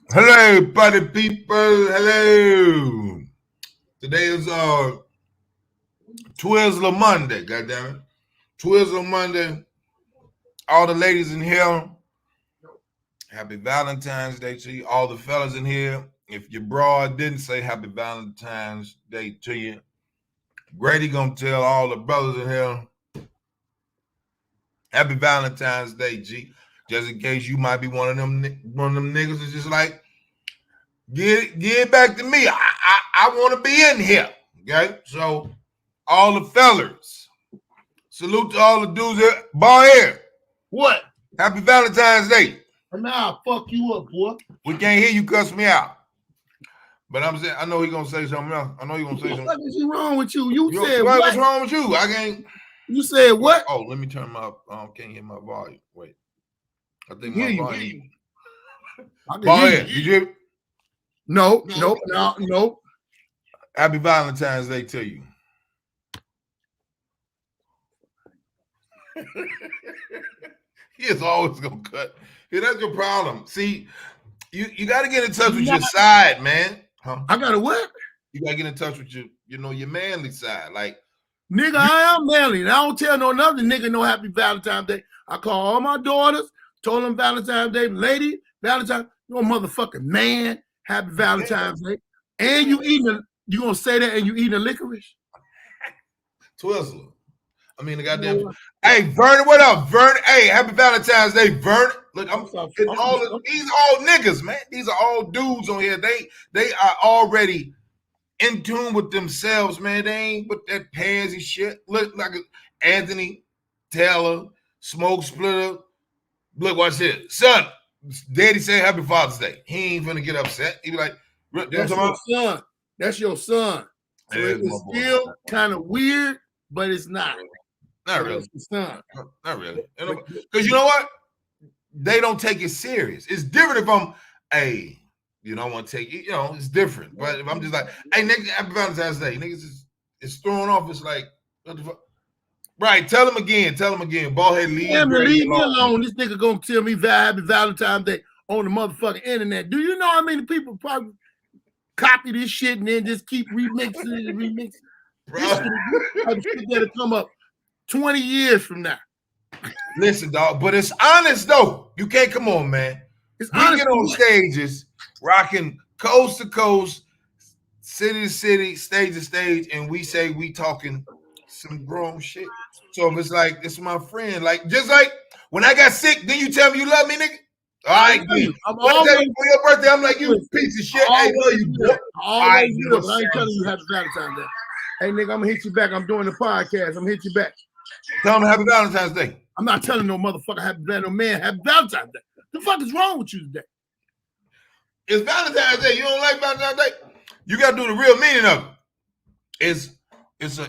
Hello, party people. Hello. Today is Twizzler Monday. Goddamn it, Twizzler Monday. All the ladies in here, happy Valentine's Day to you. All the fellas in here, if your broad didn't say happy Valentine's Day to you, Grady gonna tell all the brothers in here, happy Valentine's Day, G. Just in case you might be one of them niggas that's just like, get it back to me. I want to be in here. Okay, so all the fellas, salute to all the dudes here. Ball here. What? Happy Valentine's Day. Nah, fuck you up, boy. We can't hear you cuss me out. But I'm saying, I know he's gonna say something else. I know he's gonna say something. What is wrong with you? You said what? What's wrong with you? I can't. You said what? Oh, let me turn my. Can't hear my volume. Wait. I think my volume. Ball here. Did you? No. Happy Valentine's Day to you. He is always gonna cut. Yeah, that's your problem. See, you got to get in touch with your side, man. Huh? I got to what? You got to get in touch with your manly side. Like, nigga, I am manly. And I don't tell no another nigga no happy Valentine's Day. I call all my daughters, told them Valentine's Day, lady, Valentine's, you're a motherfucking man. Happy Valentine's Day. And you gonna say that and you eating a licorice? Twizzler. I mean, the goddamn. Hey, Vernon, what up, Vernon? Hey, happy Valentine's Day, Vernon. Look, these are all niggas, man. These are all dudes on here. They are already in tune with themselves, man. They ain't with that pansy shit. Look like Anthony Taylor, Smoke Splitter. Look, watch this. Son, Daddy said happy Father's Day. He ain't finna get upset. He be like, that's your son. That's your son. So it's still kind of weird, but it's not. Not really. Not really. Because you know what? They don't take it serious. It's different if I'm, hey, you don't want to take it, it's different. But if I'm just like, hey, nigga, happy Valentine's Day. Niggas is thrown off. It's like, what the fuck? Right, tell him again. Ballhead, leave me alone. This nigga gonna tell me happy Valentine's Day on the motherfucking internet. Do you know how many people probably copy this shit and then just keep remixing? Bro. This shit that'll come up 20 years from now. Listen, dog, but it's honest though. You can't come on, man. We get on stages, rocking coast to coast, city to city, stage to stage, and we say we talking some grown shit. So if it's like, it's my friend, like just like when I got sick, then you tell me you love me, nigga. All right, I'm always for your birthday. I'm like, you piece of shit. Hey, no, you I ain't telling you happy Valentine's Day. Hey, nigga, I'm gonna hit you back. I'm doing the podcast. I'm gonna hit you back. Tell me happy Valentine's Day. I'm not telling no motherfucker happy Valentine's Day. The fuck is wrong with you today? It's Valentine's Day. You don't like Valentine's Day? You gotta do the real meaning of it. It's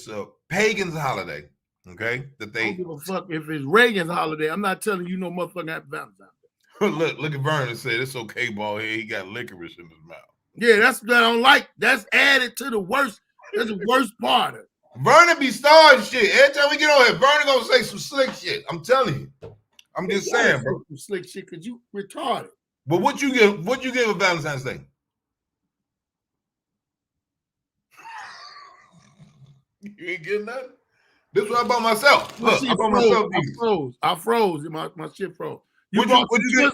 a pagan's holiday. Okay, that they I don't give a fuck if it's Reagan's holiday. I'm not telling you no motherfucker happy Valentine's Day. look at Vernon said it's okay, ball here. He got licorice in his mouth. Yeah, that's what I don't like. That's added to the worst. That's the worst part of it. Vernon be starting shit. Every time we get on here, Vernon gonna say some slick shit. I'm telling you. I'm just saying, bro. Some slick shit because you retarded. But what you give a Valentine's Day? You ain't getting nothing? This is what I bought myself. Look, I bought myself these. I froze. My shit froze. What you get?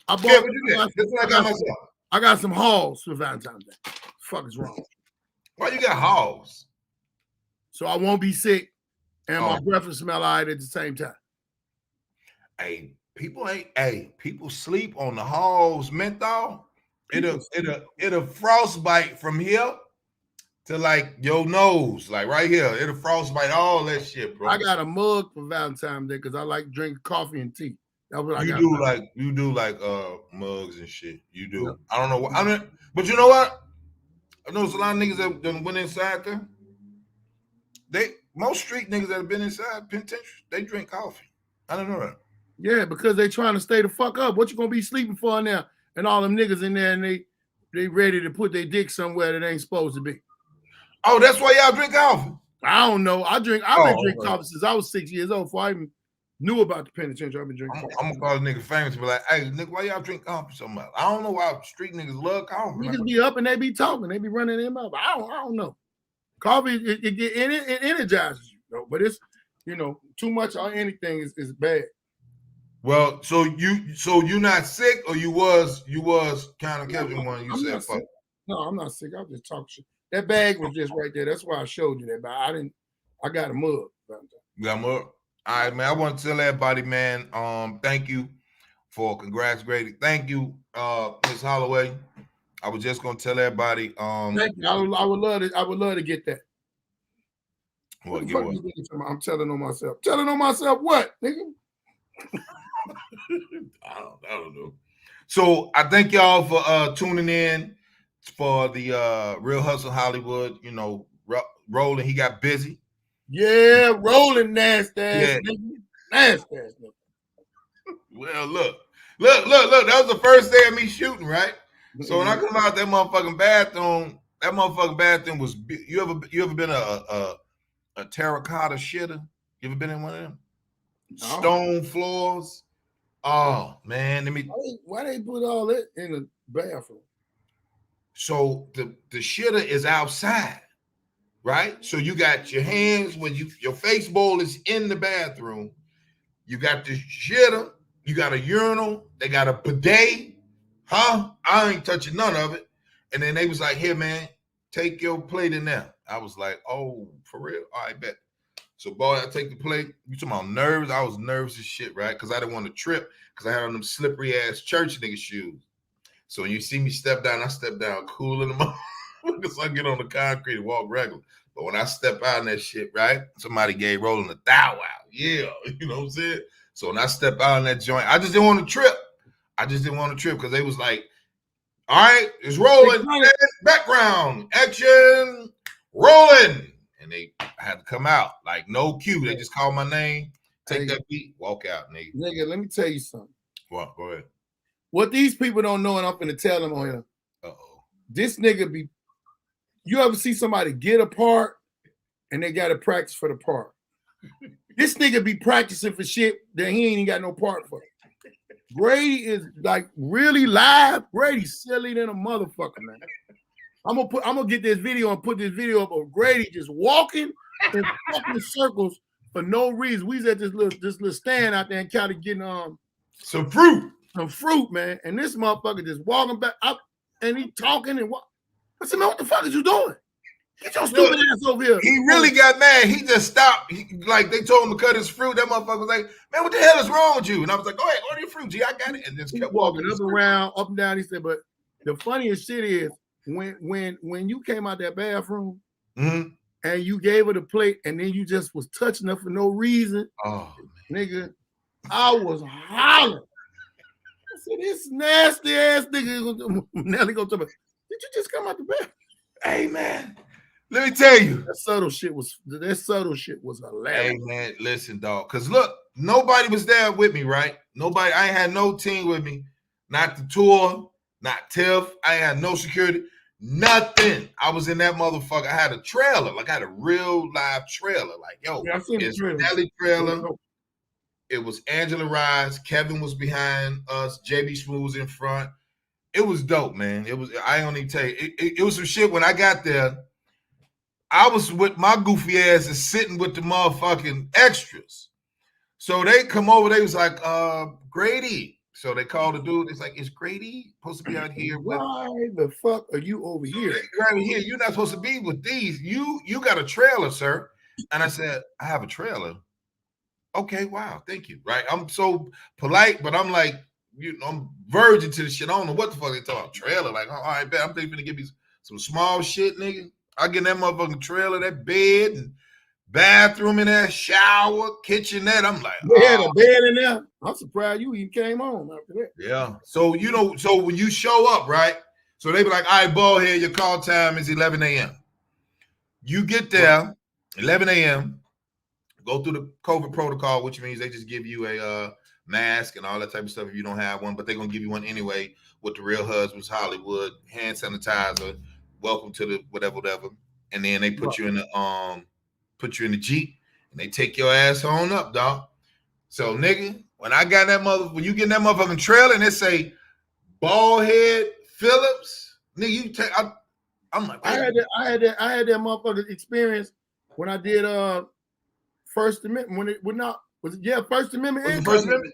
I bought. Yeah, what you get? This is what I got myself. I got some halls for Valentine's Day. What the fuck is wrong? Why you got halls? So I won't be sick and my breath will smell all right at the same time. Hey, people sleep on the halls menthol. It'll frostbite from here to like your nose, like right here. It'll frostbite all that shit, bro. I got a mug for Valentine's Day because I like drinking coffee and tea. That's what you do like mugs and shit. You do. Yeah. I don't know what but you know what? I noticed a lot of niggas that went inside there. Most street niggas that have been inside penitentiary, they drink coffee. I don't know that. Yeah, because they trying to stay the fuck up. What you gonna be sleeping for now? And all them niggas in there and they ready to put their dick somewhere that ain't supposed to be. Oh, that's why y'all drink coffee? I don't know. I've been drinking coffee since I was 6 years old before I even Knew about the penitentiary. I've been drinking. I'm gonna call a nigga famous and be like, hey, nigga, why y'all drink coffee so much? I don't know why street niggas love coffee. Niggas be up and they be talking. They be running them up. I don't know. Coffee, it energizes you, but it's, too much or anything is bad. Well, so you not sick, or you was kind of catching one. You said fuck. No, I'm not sick. I was just talking shit. That bag was just right there. That's why I showed you that. But I got a mug. You got a mug? All right, man. I want to tell everybody, man. Thank you for congrats, Grady. Thank you, Ms. Holloway. I was just gonna tell everybody. Thank you. I would love to get that. What? I'm telling on myself. Telling on myself what, nigga? I don't know. So I thank y'all for tuning in for the Real Hustle Hollywood. Rolling, he got busy. Yeah, rolling nasty ass nigga. Nasty ass nigga. Well, look. That was the first day of me shooting, right? So when I come out that motherfucking bathroom was. You ever been a terracotta shitter? You ever been in one of them? No. Stone floors. Oh man, why they put all that in the bathroom? So the shitter is outside, right? So you got your hands when your face bowl is in the bathroom. You got the shitter, you got a urinal, they got a bidet. Huh? I ain't touching none of it. And then they was like, here, man, take your plate in there. I was like, oh, for real? All right, bet. So, boy, I take the plate. You talking about nerves? I was nervous as shit, right? Because I didn't want to trip because I had on them slippery-ass church nigga shoes. So when you see me step down, I step down cool in the moment because I get on the concrete and walk regular. But when I step out in that shit, right, somebody gave Rolling a thou out. Yeah, you know what I'm saying? So when I step out in that joint, I just didn't want to trip. Because they was like, all right, it's rolling. Background, action, rolling. And they had to come out. Like, no cue. They just called my name, take that beat, walk out, nigga. Nigga, let me tell you something. What? Go ahead. What these people don't know, and I'm finna tell them on here. Uh-oh. This nigga you ever see somebody get a part and they got to practice for the part? This nigga be practicing for shit that he ain't even got no part for. Grady is like really live. Grady's silly than a motherfucker, man. I'm gonna get this video and put this video up of Grady just walking in fucking circles for no reason. We was at this little stand out there and kind of getting some fruit, man. And this motherfucker just walking back up and he talking and what? I said, man, what the fuck is you doing? Get your stupid ass over here. He really got mad. He just stopped. Like they told him to cut his fruit. That motherfucker was like, man, what the hell is wrong with you? And I was like, go ahead, order your fruit, G. I got it. And just kept walking up and around, up and down. He said, but the funniest shit is when you came out that bathroom and you gave her the plate and then you just was touching her for no reason. Oh, nigga, I was hollering. I said, this nasty ass nigga. Nelly go to me. Did you just come out the bathroom? Hey, man. Let me tell you. That subtle shit was hilarious. Hey, man, listen, dog. Because look, nobody was there with me, right? Nobody. I ain't had no team with me. Not the tour, not Tiff. I ain't had no security. Nothing. I was in that motherfucker. I had a trailer. Like, I had a real live trailer. Like, yo, it's Nelly trailer. It was Angela Rise. Kevin was behind us. JB Smooth was in front. It was dope, man. It was. I ain't gonna even tell you. It was some shit. When I got there, I was with my goofy ass and sitting with the motherfucking extras. So they come over. They was like, Grady. So they called the dude. It's like, is Grady supposed to be out here? Why the fuck are you over here? Right here. You're not supposed to be with these. You got a trailer, sir. And I said, I have a trailer. Okay, wow, thank you. Right. I'm so polite, but I'm like, I'm virgin to the shit. I don't know what the fuck they talking about. Trailer. Like, all right, bet I'm thinking to give me some small shit, nigga. I get in that motherfucking trailer, that bed, and bathroom in there, shower, kitchenette. I'm like, they had a bed in there. I'm surprised you even came home after that. Yeah. So so when you show up, right? So they be like, all right, ball here, your call time is 11 a.m. You get there, 11 a.m., go through the COVID protocol, which means they just give you a mask and all that type of stuff if you don't have one, but they're gonna give you one anyway with the Real Husbands Hollywood, hand sanitizer, welcome to the whatever. And then they put you in the Jeep and they take your ass on up, dog. So, nigga, when I got that when you get in that motherfucking trailer and it say bald head Phillips, nigga, you take. I'm like, I had that motherfucking experience when I did First Amendment. First Amendment was the First Amendment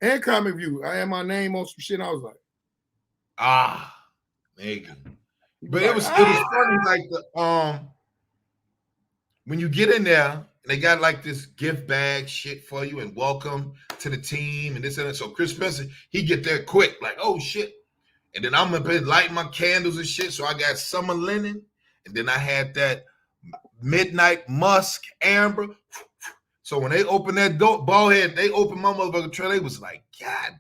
and Comic View. I had my name on some shit. I was like, nigga. But it was funny, like the when you get in there. They got like this gift bag shit for you and welcome to the team and this and that. So Chris Spencer, he get there quick, like, oh shit. And then I'm gonna light my candles and shit. So I got summer linen, and then I had that midnight musk amber. So when they opened that door, bald head, they opened my motherfucking trailer. They was like, God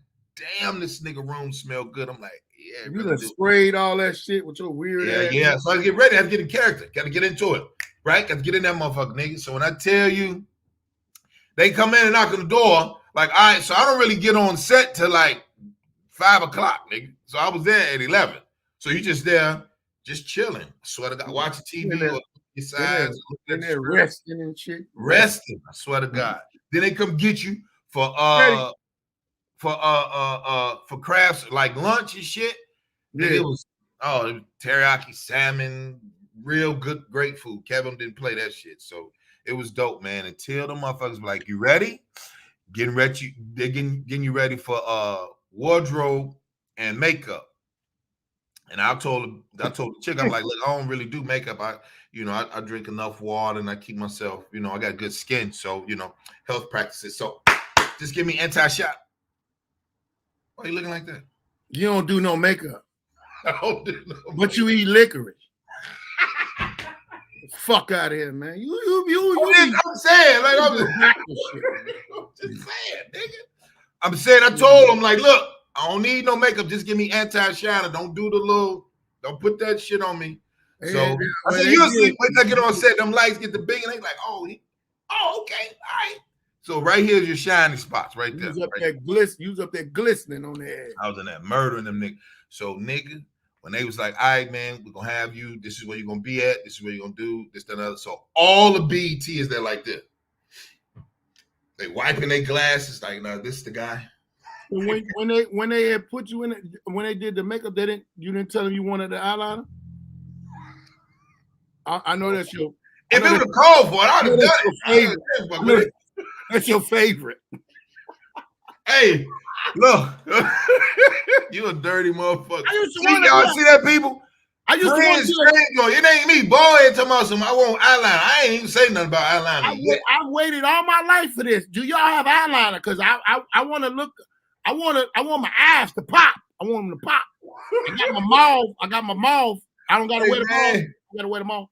damn, this nigga room smell good. I'm like, yeah, you really done sprayed all that shit with your weird ass. Yeah. So I get ready. I have to get in character. Got to get into it. Right? Got to get in that motherfucker, nigga. So when I tell you, they come in and knock on the door, like, all right, so I don't really get on set till like 5 o'clock, nigga. So I was there at 11. So you just there, just chilling. I swear to God, watching TV or your sides, resting and shit. Resting, I swear to God. Then they come get you for crafts like lunch and shit. Yeah. It was teriyaki salmon. Real good, great food. Kevin didn't play that shit. So it was dope, man. Until the motherfuckers were like, you ready? Getting ready. They're getting you ready for wardrobe and makeup. And I told the chick, I'm like, look, I don't really do makeup. I drink enough water and I keep myself, I got good skin. So, health practices. So just give me anti-shot. Why are you looking like that? You don't do no makeup. I don't do no makeup. But you eat licorice. Fuck out of here, man. I'm saying, like, I'm just saying, nigga. I'm saying, I told him, like, look, I don't need no makeup. Just give me anti-shiner. Don't put that shit on me. So I said, you'll see when I get on set, them lights get the big, and they like, oh, okay, all right. So right here's your shining spots, right there. Use up that glistening on the head. I was in that murdering them niggas. So nigga. When they was like, all right, man, we're going to have you. This is where you're going to be at. This is what you're going to do. This, that, and other. So all the BET is there like this. They wiping their glasses. Like, no, this is the guy. When they had put you in it, when they did the makeup, you didn't tell them you wanted the eyeliner? I know that's your... If it was called for it, I would have done it. That's your favorite. Hey, look. You a dirty motherfucker. Y'all see that, people? I used to it ain't me. Bald head talking about I want eyeliner. I ain't even say nothing about eyeliner. I waited all my life for this. Do y'all have eyeliner? Because I want to look. I want my eyes to pop. I want them to pop. I got my mouth. I don't gotta wear the mouth. I gotta wear the mouth.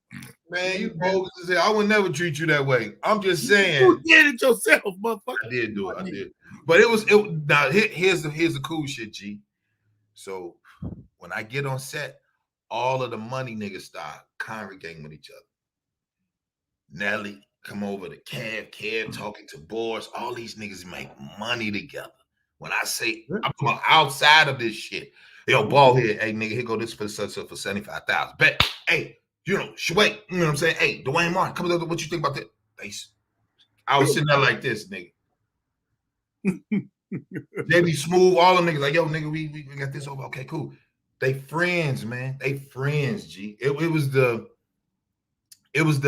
Man, you bogus as hell. I would never treat you that way. I'm just saying. You did it yourself, motherfucker. I did do it. I did. But it was now here's the cool shit, G. So when I get on set, all of the money niggas start congregating with each other. Nelly come over to Kev talking to Boris. All these niggas make money together. When I say I'm talking outside of this shit, yo, ball head, hey nigga, here go this for 75,000. Bet, hey, wait, you know what I'm saying? Hey, Dwayne Martin, come over. What you think about that? I was sitting there like this, nigga. They be smooth, all them niggas like, yo, nigga, we got this over. Okay, cool. They friends, man. They friends, G. It was the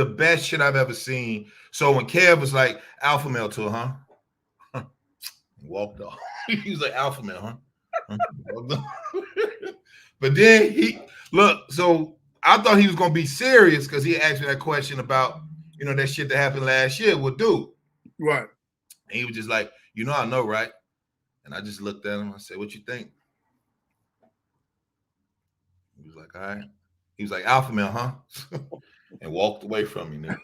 best shit I've ever seen. So when Kev was like, alpha male to her, huh? Walked off. He was like, alpha male, huh? But then so I thought he was gonna be serious because he asked me that question about, that shit that happened last year with dude. Right. And he was just like, I know, right? And I just looked at him. I said, what you think? He was like, all right. He was like, alpha male, huh? And walked away from me, nigga.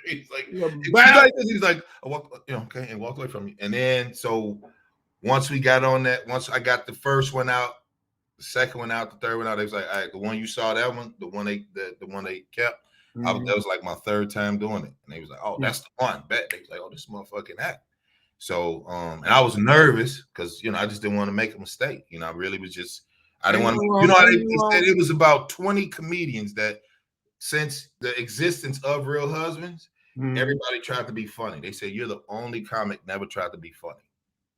He's like, I walked, okay, and walked away from me. And then so once we got on that, once I got the first one out, the second one out, the third one out, they was like, all right, the one you saw, that one, the one they kept, that was like my third time doing it. And they was like, oh, that's the one. Bet. They was like, oh, this motherfucking act. So and I was nervous because I just didn't want to make a mistake. I really was just I didn't want to they said it was about 20 comedians that since the existence of Real Husbands, Everybody tried to be funny. They say you're the only comic never tried to be funny.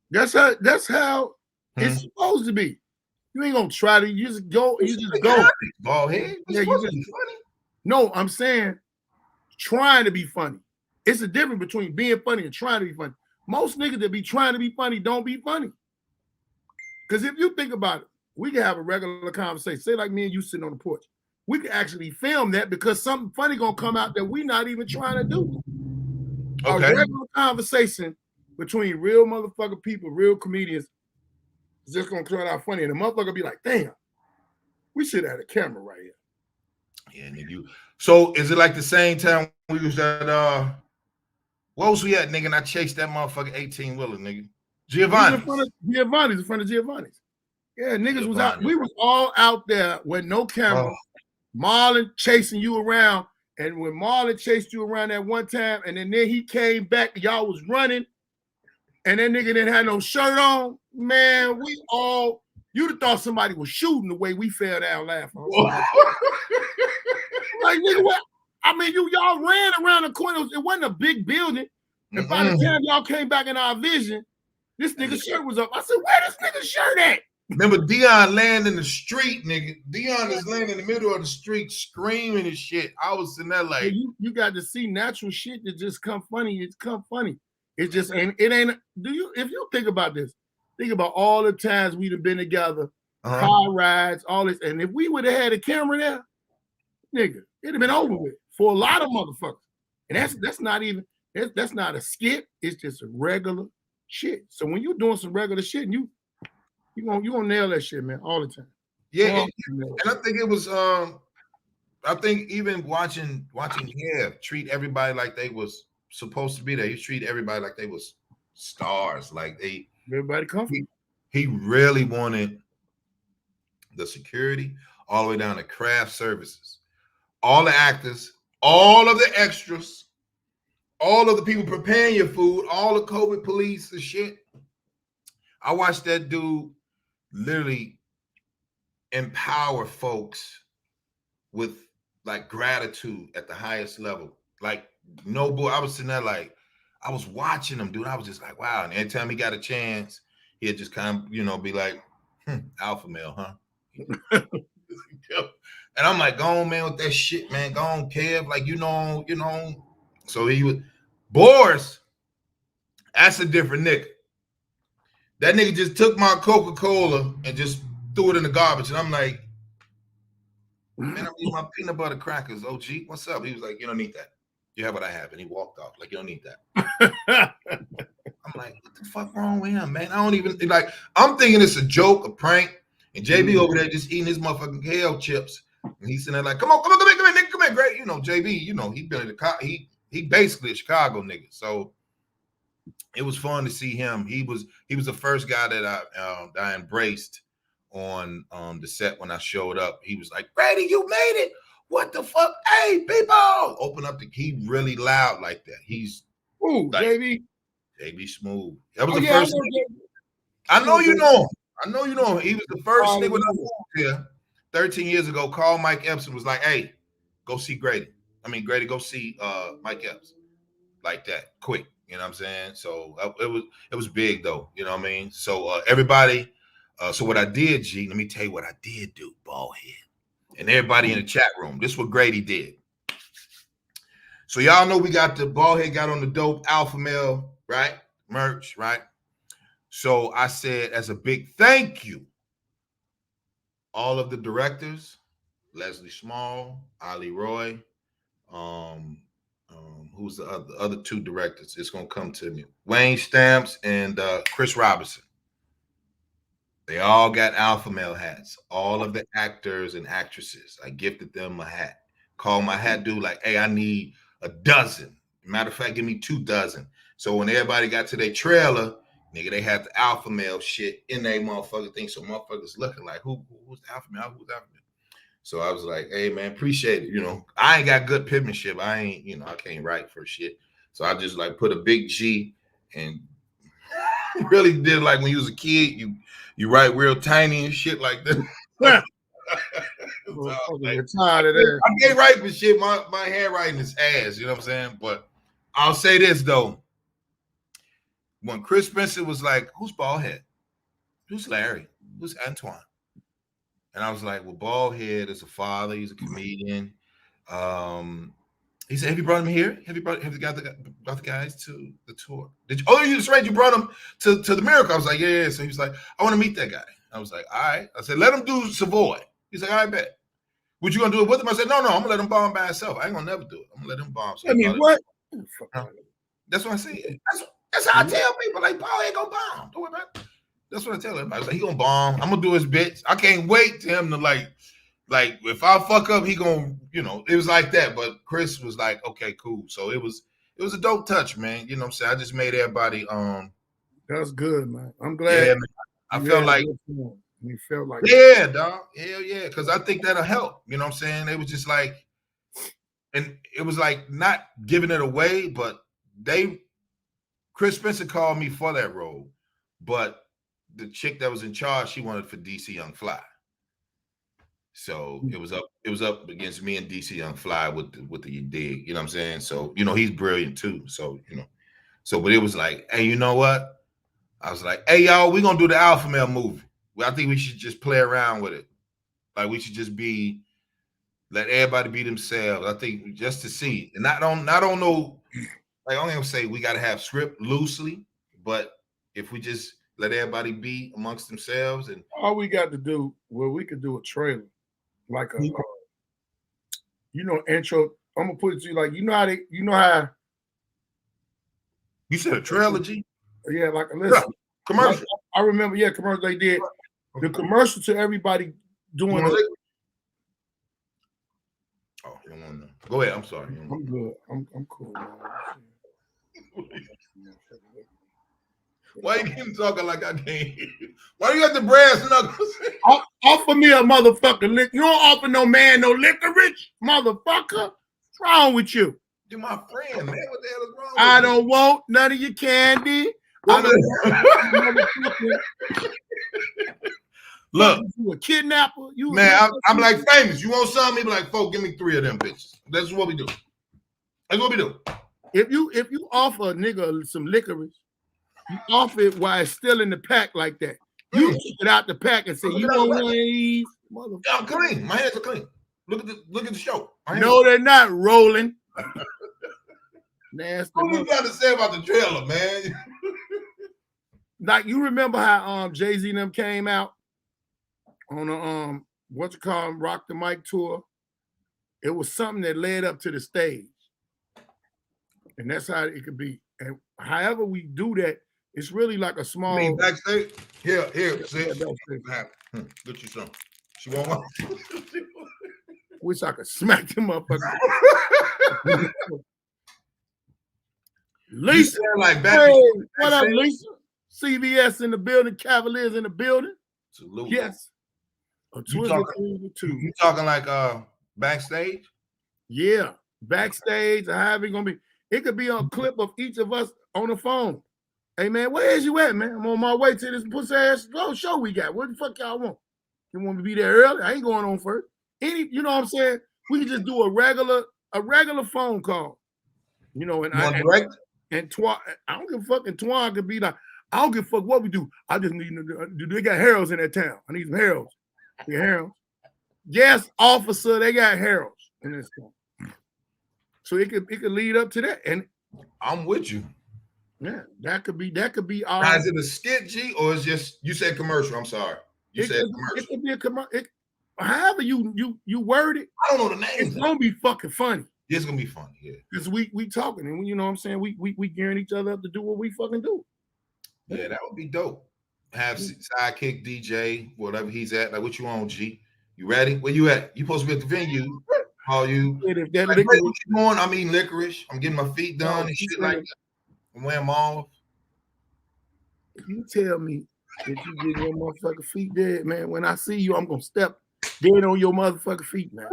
That's how it's supposed to be. You ain't gonna try to. You just go. Bald head. Yeah, you just be funny. No, I'm saying trying to be funny. It's a difference between being funny and trying to be funny. Most niggas that be trying to be funny don't be funny. Because if you think about it, we can have a regular conversation. Say like me and you sitting on the porch. We can actually film that because something funny gonna come out that we're not even trying to do. Okay. A regular conversation between real motherfucking people, real comedians, is just gonna turn out funny. And the motherfucker be like, damn, we should have had a camera right here. Yeah, nigga. So is it like the same time we was at what was we at, nigga? And I chased that motherfucking 18-wheeler, nigga. Giovanni's. In front of Giovanni's. Yeah, niggas was out. We was all out there with no camera. Marlon chasing you around. And when Marlon chased you around that one time, and then he came back, y'all was running, and that nigga didn't have no shirt on, man, you'd have thought somebody was shooting the way we fell down laughing. Like, nigga, what? I mean, y'all ran around the corner. It wasn't a big building. And by the time y'all came back in our vision, this nigga's shirt was up. I said, where this nigga's shirt at? Remember Dion laying in the street, nigga. Dion is laying in the middle of the street screaming and shit. I was sitting there like, you got to see natural shit that just come funny. It's come funny. It just ain't. It ain't. If you think about this, think about all the times we'd have been together, car rides, all this. And if we would have had a camera there, nigga, it'd have been over with for a lot of motherfuckers. And that's not even. That's not a skit. It's just a regular shit. So when you're doing some regular shit, and you gonna nail that shit, man, all the time. Yeah, and I think it was. I think even watching Kev treat everybody like they was supposed to be there. He treat everybody like they was stars, like everybody comfy. He really wanted the security all the way down to craft services, all the actors, all of the extras, all of the people preparing your food, all the COVID police and shit. I watched that dude literally empower folks with like gratitude at the highest level. Like no boy, I was sitting there like I was watching him, dude. I was just like, wow. And every time he got a chance, he'd just kind of, be like, alpha male, huh? And I'm like, go on, man, with that shit, man. Go on, Kev. Like, So he was Boris. That's a different nigga. That nigga just took my Coca-Cola and just threw it in the garbage. And I'm like, man, I'm eating my peanut butter crackers, OG. What's up? He was like, you don't need that. You have what I have. And he walked off. Like, you don't need that. I'm like, what the fuck wrong with him, man? I don't even, like, I'm thinking it's a joke, a prank. And JB over there just eating his motherfucking kale chips. And he's sitting there like, come on, nigga, come here, Grady. JB, he been in the he basically a Chicago nigga. So it was fun to see him. He was the first guy that I embraced on the set when I showed up. He was like, Grady, you made it. What the fuck? Hey, people, open up he really loud like that. He's like, JB Smooth. That was the first. I know you know him. He was the first nigga when I moved here 13 years ago. Called Mike Epps was like, hey, go see Grady. Grady, go see Mike Epps. Like that, quick. You know what I'm saying? So it was big though. You know what I mean? So everybody, so what I did, G, let me tell you what I did do, bald head. And everybody in the chat room, this is what Grady did. So y'all know we got the bald head got on the dope alpha male, right? Merch, right? So I said, as a big thank you, all of the directors, Leslie Small, Ali Roy, who's the other two directors? It's gonna come to me. Wayne Stamps and Chris Robinson. They all got alpha male hats. All of the actors and actresses. I gifted them a hat. Called my hat dude like, hey, I need a dozen. Matter of fact, give me 2 dozen. So when everybody got to their trailer, nigga, they had the alpha male shit in their motherfucking thing. So motherfuckers looking like, who's the alpha male? Who's the alpha male? So I was like, hey, man, appreciate it. I ain't got good penmanship. I ain't, I can't write for shit. So I just like put a big G and really did like when you was a kid, you write real tiny and shit like that. Like, I can't write for shit. My handwriting is ass, you know what I'm saying? But I'll say this though. When Chris Spencer was like, "Who's Baldhead? Who's Larry? Who's Antoine?" And I was like, "Well, Baldhead is a father. He's a comedian." He said, "Have you brought him here? Have you brought the guys to the tour? Did you? Oh, you just right. You brought him to the Miracle." I was like, "Yeah." So he was like, "I want to meet that guy." I was like, "All right." I said, "Let him do Savoy." He's like, "All right, bet." "What you gonna do it with him?" I said, "No, I'm gonna let him bomb by himself. I ain't gonna never do it. I'm gonna let him bomb." So I mean, what? That's what I said. That's how I tell people. Like, Paul ain't gonna bomb. Don't worry about it. That's what I tell him. I was like, he gonna bomb. I'm gonna do his bits. I can't wait to him to like if I fuck up, he gonna, it was like that. But Chris was like, okay, cool. So it was a dope touch, man. You know what I'm saying? I just made everybody That's good, man. I'm glad. Yeah, man. I felt like you felt like yeah, dog. Hell yeah. Because I think that'll help. You know what I'm saying? It was just like, and it was like not giving it away, but Chris Spencer called me for that role, but the chick that was in charge, she wanted for DC Young Fly. So it was up against me and DC Young Fly with the you dig, you know what I'm saying? So, he's brilliant too. So, but it was like, hey, you know what? I was like, hey, y'all, we're gonna do the Alpha Male movie. I think we should just play around with it. Like we should just let everybody be themselves. I think just to see. And I don't know, like I don't even say we gotta have script loosely, but if we just let everybody be amongst themselves, and all we got to do, we could do a trailer. Like a intro. I'm gonna put it to you like how you said a trilogy? Yeah, like a listen. Commercial. I remember, commercial they did. The commercial to everybody doing it. Oh, you don't want to know. Go ahead. I'm sorry. I'm good. I'm cool. Why you keep talking like I can't hear you? Why you got the brass knuckles? Offer me a motherfucking lick. You don't offer no man no licorice, motherfucker. What's wrong with you? You're my friend, man. What the hell is wrong with I don't want none of your candy. Look, you a kidnapper. Man, I'm like famous. You want something? Be like, folks, give me 3 of them bitches. That's what we do. That's what we do. If you offer a nigga some licorice, you offer it while it's still in the pack like that. You take it out the pack and say, you want one of these? I'm clean. My hands are clean. Look at the show. No, they're not rolling. Nasty. What you got to say about the trailer, man? Like, you remember how Jay-Z and them came out on a Rock the Mic tour? It was something that led up to the stage. And that's how it could be. And however we do that, it's really like a small. You mean backstage? Here. See? Get you some. She want one? Wish I could smack them up. Lisa, like what up, Lisa? CBS in the building, Cavaliers in the building. Salute. Yes. You talking like backstage? Yeah, backstage. However it's gonna be. It could be a clip of each of us on the phone. Hey man, where is you at, man? I'm on my way to this pussy ass show we got. What the fuck y'all want? You want me to be there early? I ain't going on first. You know what I'm saying? We can just do a regular phone call. And Twan, I don't give a fuck. And Twan could be like, I don't give a fuck what we do. I just need do they got heralds in that town? I need some heralds. Heralds. Yes, officer, they got heralds in this town. So it could lead up to that. And I'm with you. Yeah, that could be our. Now, is it a skit, G, or is just you said commercial? I'm sorry, you said commercial. It could be a commercial. However you word it. I don't know the name. It's gonna be fucking funny. It's gonna be funny, yeah. Because we talking and you know what I'm saying. We gearing each other up to do what we fucking do. Yeah, that would be dope. Have sidekick DJ, whatever he's at. Like, what you on, G? You ready? Where you at? You supposed to be at the venue. Call you. Like, what you doing? I'm eating licorice. I'm getting my feet done and shit like that. I'm wearing them off. You tell me that you get your motherfucking feet dead, man. When I see you, I'm gonna step dead on your motherfucking feet, man.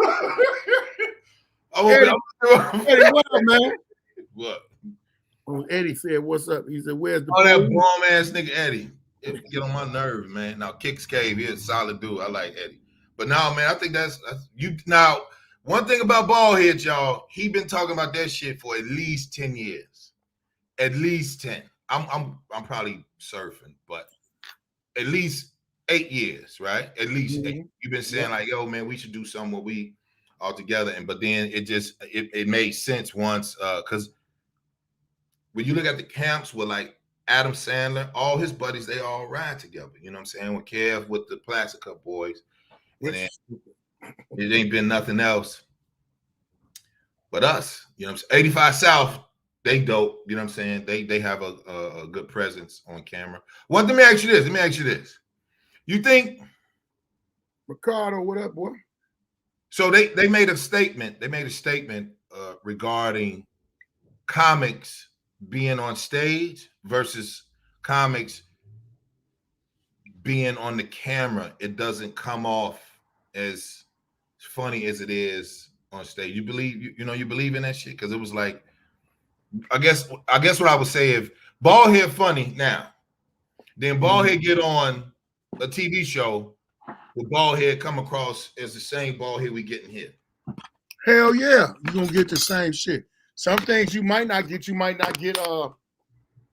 Eddie, what up, man? What? Eddie said, "What's up?" He said, "Where's the?" Oh, that bomb ass nigga Eddie. It get on my nerves, man. Now Kicks Cave, he's a solid dude. I like Eddie, but now, man, I think that's you. Now, one thing about Baldhead, y'all, he been talking about that shit for at least 10 years. at least 10. I'm probably surfing, but at least 8 years, right? At least 8. You've been saying like, yo, man, we should do something where we all together. But then it made sense once, because when you look at the camps with like Adam Sandler, all his buddies, they all ride together. You know what I'm saying? With Kev, with the Plastic Cup Boys. And then it ain't been nothing else but us. You know what I'm saying? 85 South, they dope. You know what I'm saying? They have a good presence on camera. Let me ask you this. You think Ricardo, what up, boy? So they made a statement. They made a statement regarding comics being on stage versus comics being on the camera. It doesn't come off as funny as it is on stage. You believe you believe in that shit? Because it was like, I guess what I would say, if Baldhead funny now, then Baldhead get on a TV show with Baldhead come across as the same Baldhead we getting here. Hell yeah, you're gonna get the same shit. Some things you might not get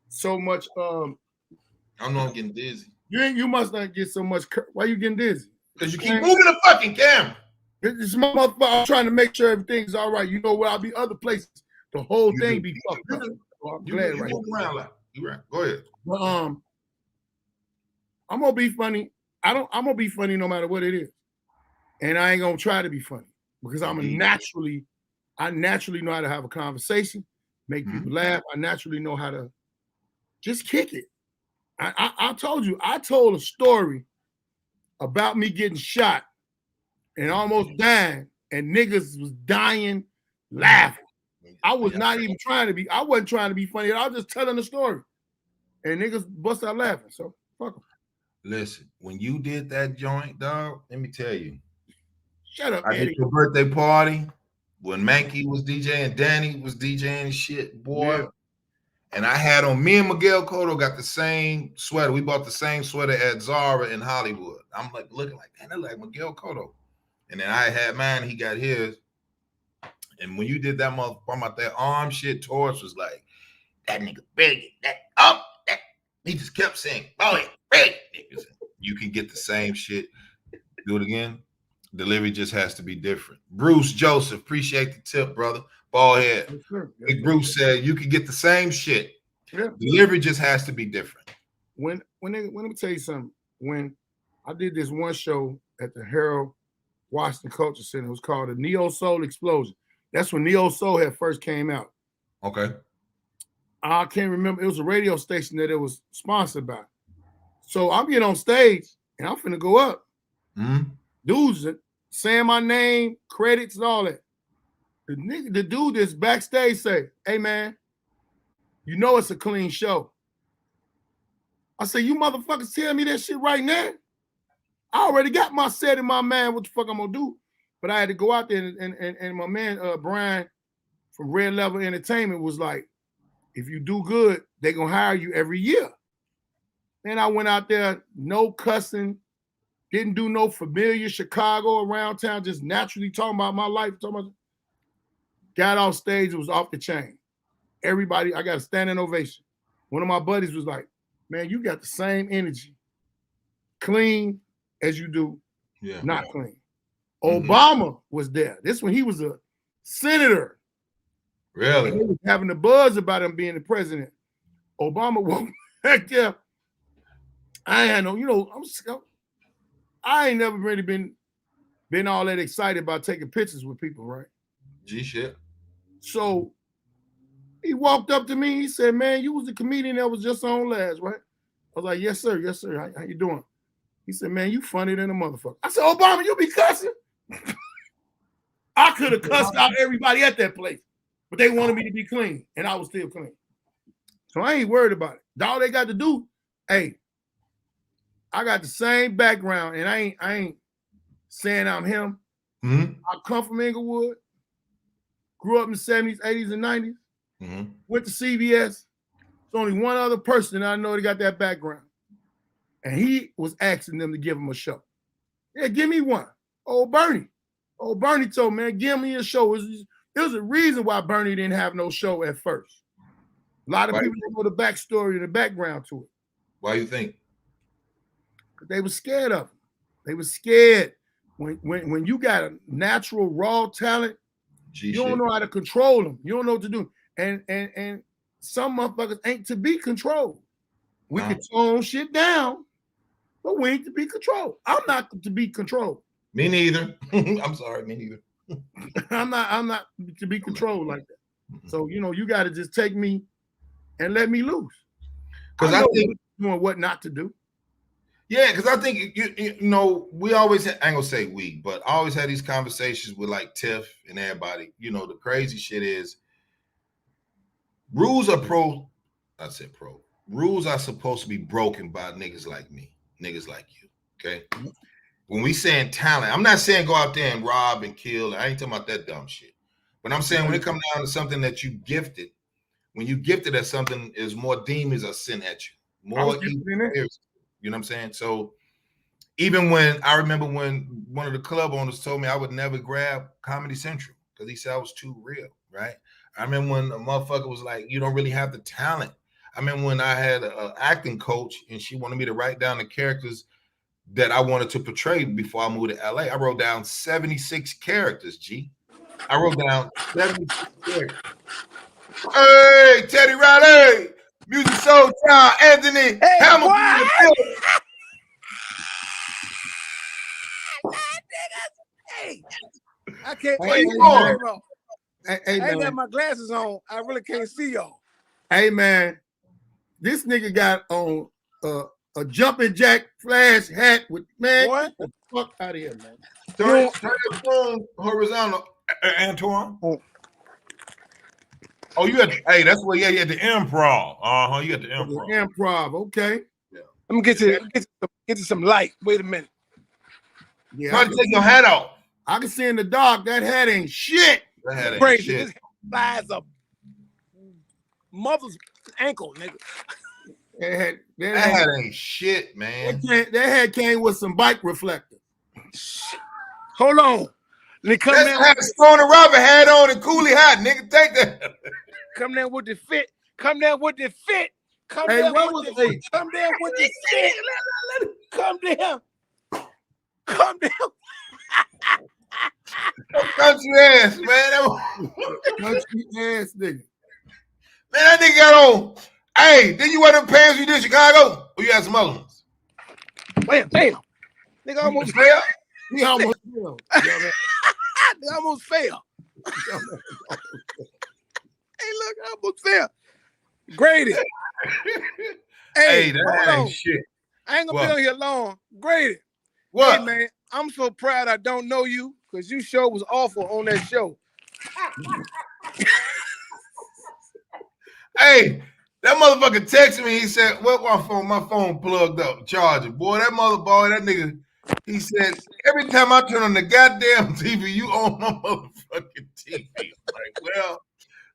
so much. I know I'm getting dizzy. You must not get so much. Why you getting dizzy? Because you keep moving the fucking camera. This motherfucker, I'm trying to make sure everything's all right. You know where I'll be other places. The whole thing be fucked up. So I'm glad right. Move around like you right. Go ahead. But I'm gonna be funny. I'm gonna be funny no matter what it is, and I ain't gonna try to be funny because I naturally know how to have a conversation, make people laugh. I naturally know how to just kick it. I told you, I told a story about me getting shot and almost dying, and niggas was dying laughing. I was not even trying to be. I wasn't trying to be funny. I was just telling the story, and niggas bust out laughing. So fuck them. Listen, when you did that joint, dog, let me tell you. Shut up, I Eddie. did your birthday party when Mankey was DJing, Danny was DJing and shit, boy. Yeah. And I had on, me and Miguel Cotto got the same sweater. We bought the same sweater at Zara in Hollywood. I'm like looking like, man, that like Miguel Cotto. And then I had mine, he got his. And when you did that motherfucker about that arm shit, Torch was like, that nigga big, that up, that he just kept saying, oh yeah, big. You can get the same shit. Do it again. Delivery just has to be different. Bruce Joseph, appreciate the tip, brother. Baldhead. Yes, sir. Yes, Big Bruce said you can get the same shit. Yeah. Delivery just has to be different. Let me tell you something. When I did this one show at the Harold Washington Culture Center, it was called the Neo Soul Explosion. That's when Neo Soul had first came out. Okay. I can't remember. It was a radio station that it was sponsored by. So I'm getting on stage and I'm finna go up. Mm-hmm. Dudes saying my name, credits, and all that. The dude that's backstage say, hey man, you know it's a clean show. I say, you motherfuckers tell me that shit right now. I already got my set in my mind, what the fuck I'm gonna do. But I had to go out there and my man Brian from Red Level Entertainment was like, if you do good, they're gonna hire you every year. And I went out there, no cussing, didn't do no familiar Chicago around town, just naturally talking about my life, got off stage, it was off the chain. Everybody, I got a standing ovation. One of my buddies was like, man, you got the same energy, clean as you do, not clean. Mm-hmm. Obama was there. This when he was a senator. Really? And he was having the buzz about him being the president. Obama walked back there. I ain't had no, I ain't never really been all that excited about taking pictures with people, right? G shit. So he walked up to me. He said, man, you was the comedian that was just on last, right? I was like, yes, sir. Yes, sir. How you doing? He said, man, you funny than a motherfucker. I said, Obama, you be cussing? I could have cussed out everybody at that place, but they wanted me to be clean, and I was still clean. So I ain't worried about it. All they got to do, hey, I got the same background, and I ain't saying I'm him. Mm-hmm. I come from Inglewood, grew up in the 70s, 80s, and 90s, mm-hmm. Went to CBS. There's only one other person that I know that got that background. And he was asking them to give him a show. Yeah, give me one. Old Bernie told me, man, give me a show. There was a reason why Bernie didn't have no show at first. A lot of people don't know the backstory and the background to it. Why you think? Because they were scared of them. They were scared. When you got a natural raw talent, you don't know how to control them. You don't know what to do. And some motherfuckers ain't to be controlled. We can tone shit down, but we ain't to be controlled. I'm not to be controlled. Me neither. I'm sorry, me neither. I'm not to be controlled like that. So you got to just take me and let me loose. Because I think doing what not to do. Yeah, because I think we always I ain't gonna say we, but I always had these conversations with like Tiff and everybody. The crazy shit is rules are pro. I said pro. Rules are supposed to be broken by niggas like me, niggas like you. Okay. When we saying talent, I'm not saying go out there and rob and kill. I ain't talking about that dumb shit. But I'm saying when it comes down to something that you gifted, when you gifted at something, is more demons are sent at you. More evil. You know what I'm saying? So even I remember when one of the club owners told me I would never grab Comedy Central because he said I was too real, right? I remember when a motherfucker was like, you don't really have the talent. I remember when I had an acting coach and she wanted me to write down the characters that I wanted to portray before I moved to LA. I wrote down 76 characters, G. I wrote down 76 characters. Hey, Teddy Riley, Music Soul Town, Anthony, Hamilton. Hey, I can't. I ain't got my glasses on. I really can't see y'all. Hey man, this nigga got on a jumping jack flash hat with what? Get the fuck out of here, man. Turn your phone horizontal, Antoine. Oh, you had that's where you had the improv. You got the improv. The improv, okay. Yeah. Let me get you some light. Wait a minute. Yeah, try to take your hat off. I can see in the dark that hat ain't shit. That hat ain't crazy. Shit. This flies a mother's ankle, nigga. That hat ain't shit, man. That hat came with some bike reflector. Hold on. Let's have Stoner Robert hat on and Cooley hat, nigga. Take that. Come down with the fit. Come down with the fit. Come hey, down with the fit. Come down with the fit. Come down. Come down. Country ass, man. Country ass nigga. Man, that nigga got on. Hey, did you wear them pants you did in Chicago? Or you had some other ones? Bam. Nigga almost fell. He almost fell. Nigga almost fell. Hey, look, I almost fell. Grady. Hey, that ain't shit. I ain't gonna be on here long. Grady. What? Hey, man, I'm so proud I don't know you because your show was awful on that show. Hey, that motherfucker texted me. He said, "What my phone plugged up, charger." Boy, that nigga. He said, "Every time I turn on the goddamn TV, you on my motherfucking TV." I'm like,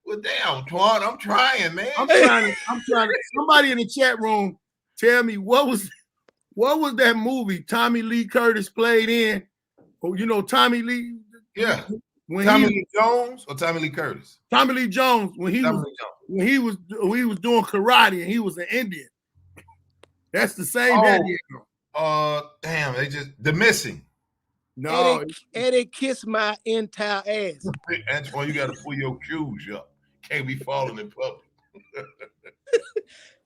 well, damn, Twan, I'm trying, man. I'm trying to. Somebody in the chat room tell me what was that movie Tommy Lee Curtis played in? Oh, Tommy Lee. Yeah. Tommy Lee Jones or Tommy Lee Curtis? Tommy Lee Jones when he was doing karate and he was an Indian. That's the same head. Damn, The Missing. No, Eddie kiss my entire ass. Antoine, you got to pull your shoes up. Can't be falling in public.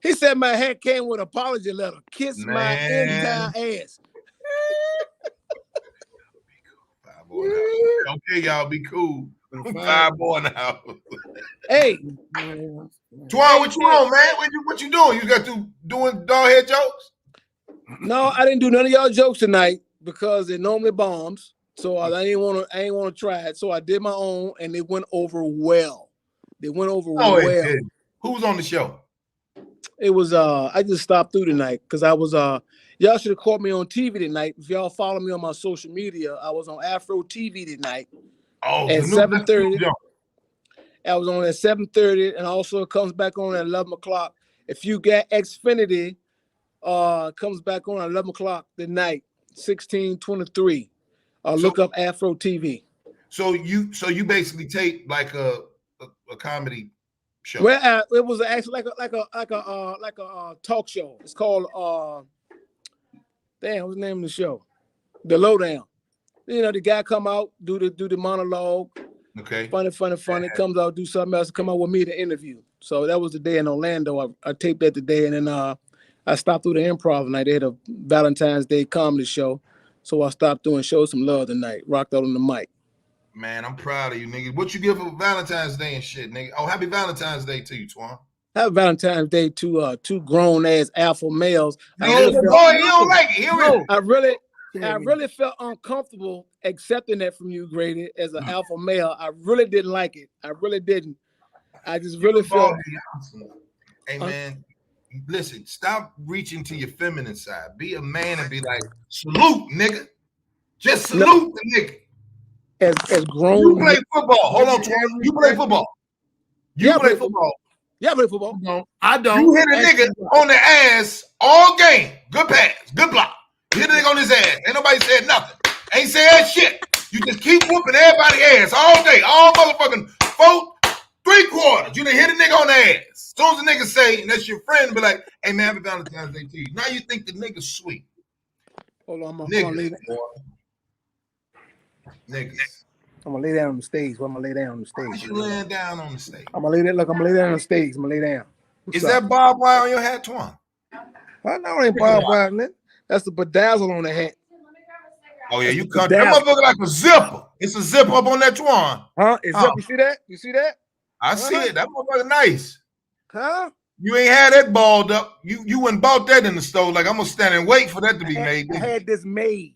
He said my hat came with an apology letter. Kiss my entire ass. Okay, y'all be cool. 5 more now. Hey, Twan, what you on, man? What you doing? You got to doing dog head jokes? No, I didn't do none of y'all jokes tonight because it normally bombs. So I ain't want to try it. So I did my own, and they went over well. Well. Who was on the show? It was I just stopped through tonight because I was y'all should have caught me on TV tonight. If y'all follow me on my social media, I was on Afro TV tonight. Oh, at 7:30. I was on at 7:30, and also it comes back on at 11 o'clock. If you got Xfinity, comes back on at 11 o'clock tonight, 16:23. Look up Afro TV. So you basically take like a comedy show? Well, it was actually like a talk show. It's called damn, what's the name of the show? The Lowdown. You know, the guy come out, do the monologue. Okay. Funny. Comes out, do something else, come out with me to interview. So that was the day in Orlando. I taped that today, and then I stopped through the Improv night. They had a Valentine's Day comedy show, so I stopped through and showed some love tonight. Rocked out on the mic. Man, I'm proud of you, nigga. What you give for Valentine's Day and shit, nigga? Oh, happy Valentine's Day to you, Twan. Happy Valentine's Day to two grown ass alpha males. No, boy, you don't like it. Here we go. I really felt uncomfortable accepting that from you, Grady, as an alpha male. I really didn't like it. I really didn't. I just really felt. Hey, man, listen, stop reaching to your feminine side. Be a man and be like, salute, nigga. Just salute the nigga. As grown. You play football. Hold on, Twan. You play football. You play football. Yeah, I play football. No, I don't. You hit a nigga on the ass all game. Good pass. Good block. Hit a nigga on his ass. Ain't nobody said nothing. Ain't said shit. You just keep whooping everybody's ass all day. All motherfucking 3 quarters. You done hit a nigga on the ass. As soon as the nigga say, and that's your friend, be like, hey man, happy Valentine's Day to you. Now you think the nigga's sweet. Hold on, I'm Niggas, gonna lay down. Niggas. I'm gonna lay down on the stage. Where I'm gonna lay down on the stage? Why you laying down on the stage? I'm gonna lay down. Look, I'm gonna lay down on the stage. I'm gonna lay down. Is that barbed wire on your hat, Twan? I know it ain't barbed wire, man. That's the bedazzle on the hat. Oh yeah, you cut that motherfucker like a zipper. It's a zipper up on that Twan. Huh? It's up. You see that? You see that? I see it. That motherfucker nice. Huh? You ain't had that balled up. You went and bought that in the store. Like I'm gonna stand and wait for that to be made. I had this made.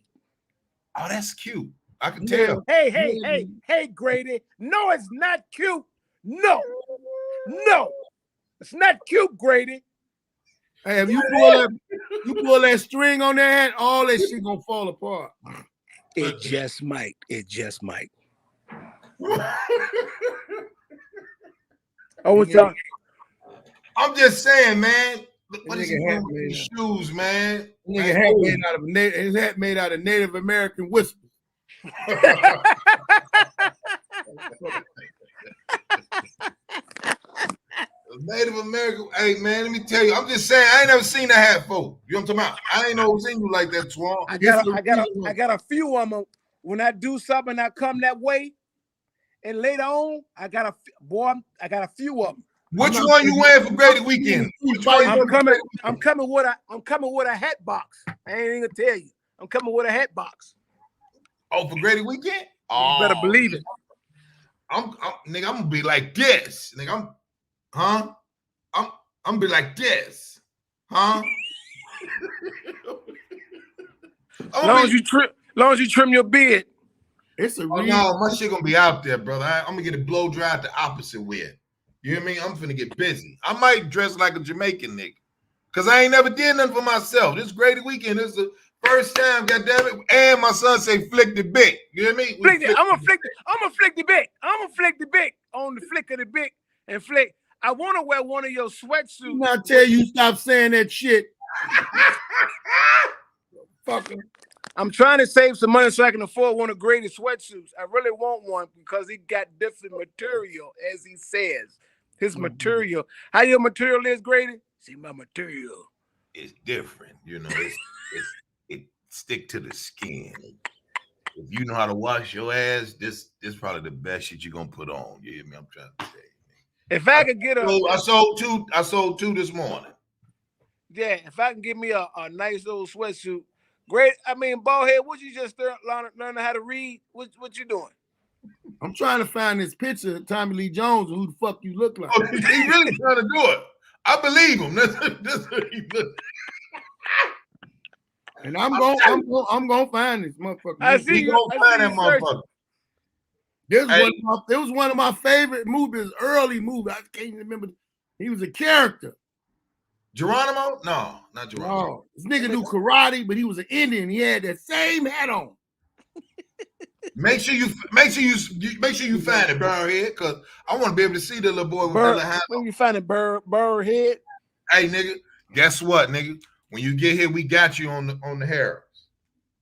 Oh, that's cute. I can tell. Hey, Grady. No, it's not cute. No, it's not cute, Grady. Hey, if you pull that string on that hat, all that shit gonna fall apart. It just might. It just might. I'm just saying, man. What is he doing with these shoes, man? His hat made out of Native American whispers. Native American. Hey, man, let me tell you. I'm just saying, I ain't never seen a hat before. You know what I'm talking about? I ain't never seen you like that, Twan. I got a few of them. When I do something, I come that way, and later on, I got a few of them. Which one you wearing for Grady weekend? I'm coming with a hat box. I ain't even gonna tell you. I'm coming with a hat box. Oh, for Grady weekend? Oh, you better believe it. Nigga, I'm gonna be like this. Nigga, I'm gonna be like this. Huh? Long as you trim your beard. It's a no, my shit gonna be out there, brother. I'm gonna get it blow dried the opposite way. You hear me? I'm finna get busy. I might dress like a Jamaican nigga. Cause I ain't never did nothing for myself. This Grady weekend is the first time, goddamn it. And my son say flick the bick. You hear me? I'm gonna flick the bick. I'm gonna flick the bick on the flick of the bick and flick. I wanna wear one of your sweatsuits. I tell you, stop saying that shit. Fucking. I'm trying to save some money so I can afford one of Grady's sweatsuits. I really want one because he got different material, as he says. His material. How your material is, Grady? See, my material. It's different. You know, it stick to the skin. If you know how to wash your ass, this probably the best shit you're gonna put on. You hear me? I'm trying to say. If I could get I sold two this morning. Yeah, if I can get me a nice little sweatsuit. Great. I mean, ballhead, what you just learning how to read? What you doing? I'm trying to find this picture of Tommy Lee Jones and who the fuck you look like. Oh, he really trying to do it. I believe him. That's what he look. And I'm gonna find this motherfucker. I see you gonna find that motherfucker. It was one of my favorite movies, early movie. I can't remember. He was a character. Geronimo? No, not Geronimo. No, this nigga knew karate, but he was an Indian. He had that same hat on. Make sure you find it, Burrhead, because I want to be able to see the little boy with the little hat. When you find it, Burrhead. Hey, nigga, guess what, nigga? When you get here, we got you on the hair.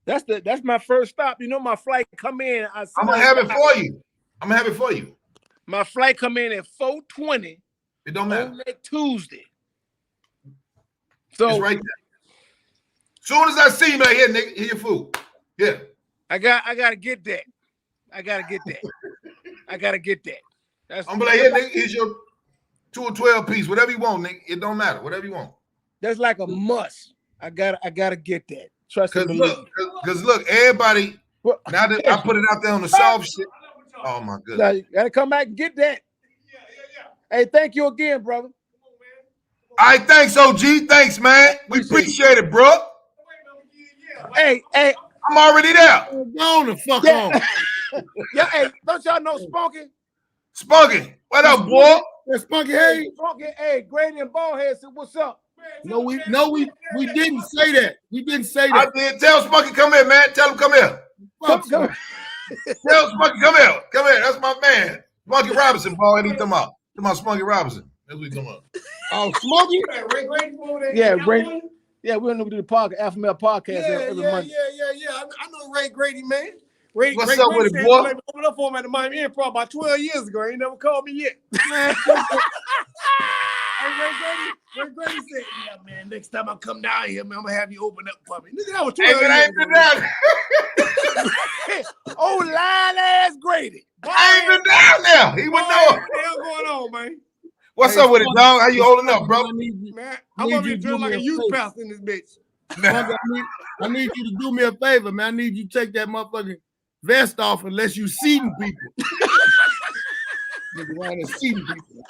That's my first stop. You know, my flight come in. I'm gonna have it for you. I'm gonna have it for you. My flight come in at 4:20 It don't matter. On that Tuesday. So it's right there. Soon as I see you, like, here, nigga, here your food. Yeah. I gotta get that. I gotta get that. I gotta get that. I'm like, here, nigga, here's your 2 or 12 piece, whatever you want, nigga. It don't matter, whatever you want. That's like a must. I gotta get that. Trust and believe. Because look, everybody. Now that I put it out there on the soft shit. Oh my goodness. Now you gotta come back and get that. Yeah. Hey, thank you again, brother. All right, thanks, OG. Thanks, man. We appreciate it, bro. Hey, I'm already there. Go the fuck on. Yeah, hey, don't y'all know Spunky? Spunky, what up, boy? That's Spunky. Hey, Spunky, hey, Grady and Ballhead said, "What's up?" No, we didn't say that. We didn't say that. I did. Tell Spunky come here, man. Tell him come here. Come. Tell Spunky come here. Come here. That's my man. Spunky Robinson, boy. He talking about Spunky Robinson. That's what he talking about. Oh, Spunky? Yeah, Grady. Yeah, we're gonna do the podcast, Alpha Male podcast every Monday. Yeah. I know Ray Grady, man. Ray, What's up with it, boy? Opened up for him at the Miami Improv about 12 years ago. He ain't never called me yet. Ray Grady said, "Yeah, man. Next time I come down here, man, I'm gonna have you open up for me." Nigga, that was 12 years I ain't been down. Oh, lying ass Grady. I ain't been down there. He would know. What the hell going on, man? What's up with it, dog? How you holding up, bro? Man, I'm gonna be drilling like a youth pastor in this bitch. I need you to do me a favor, man. I need you to take that motherfucking vest off unless you seating people. Nigga around there seating people.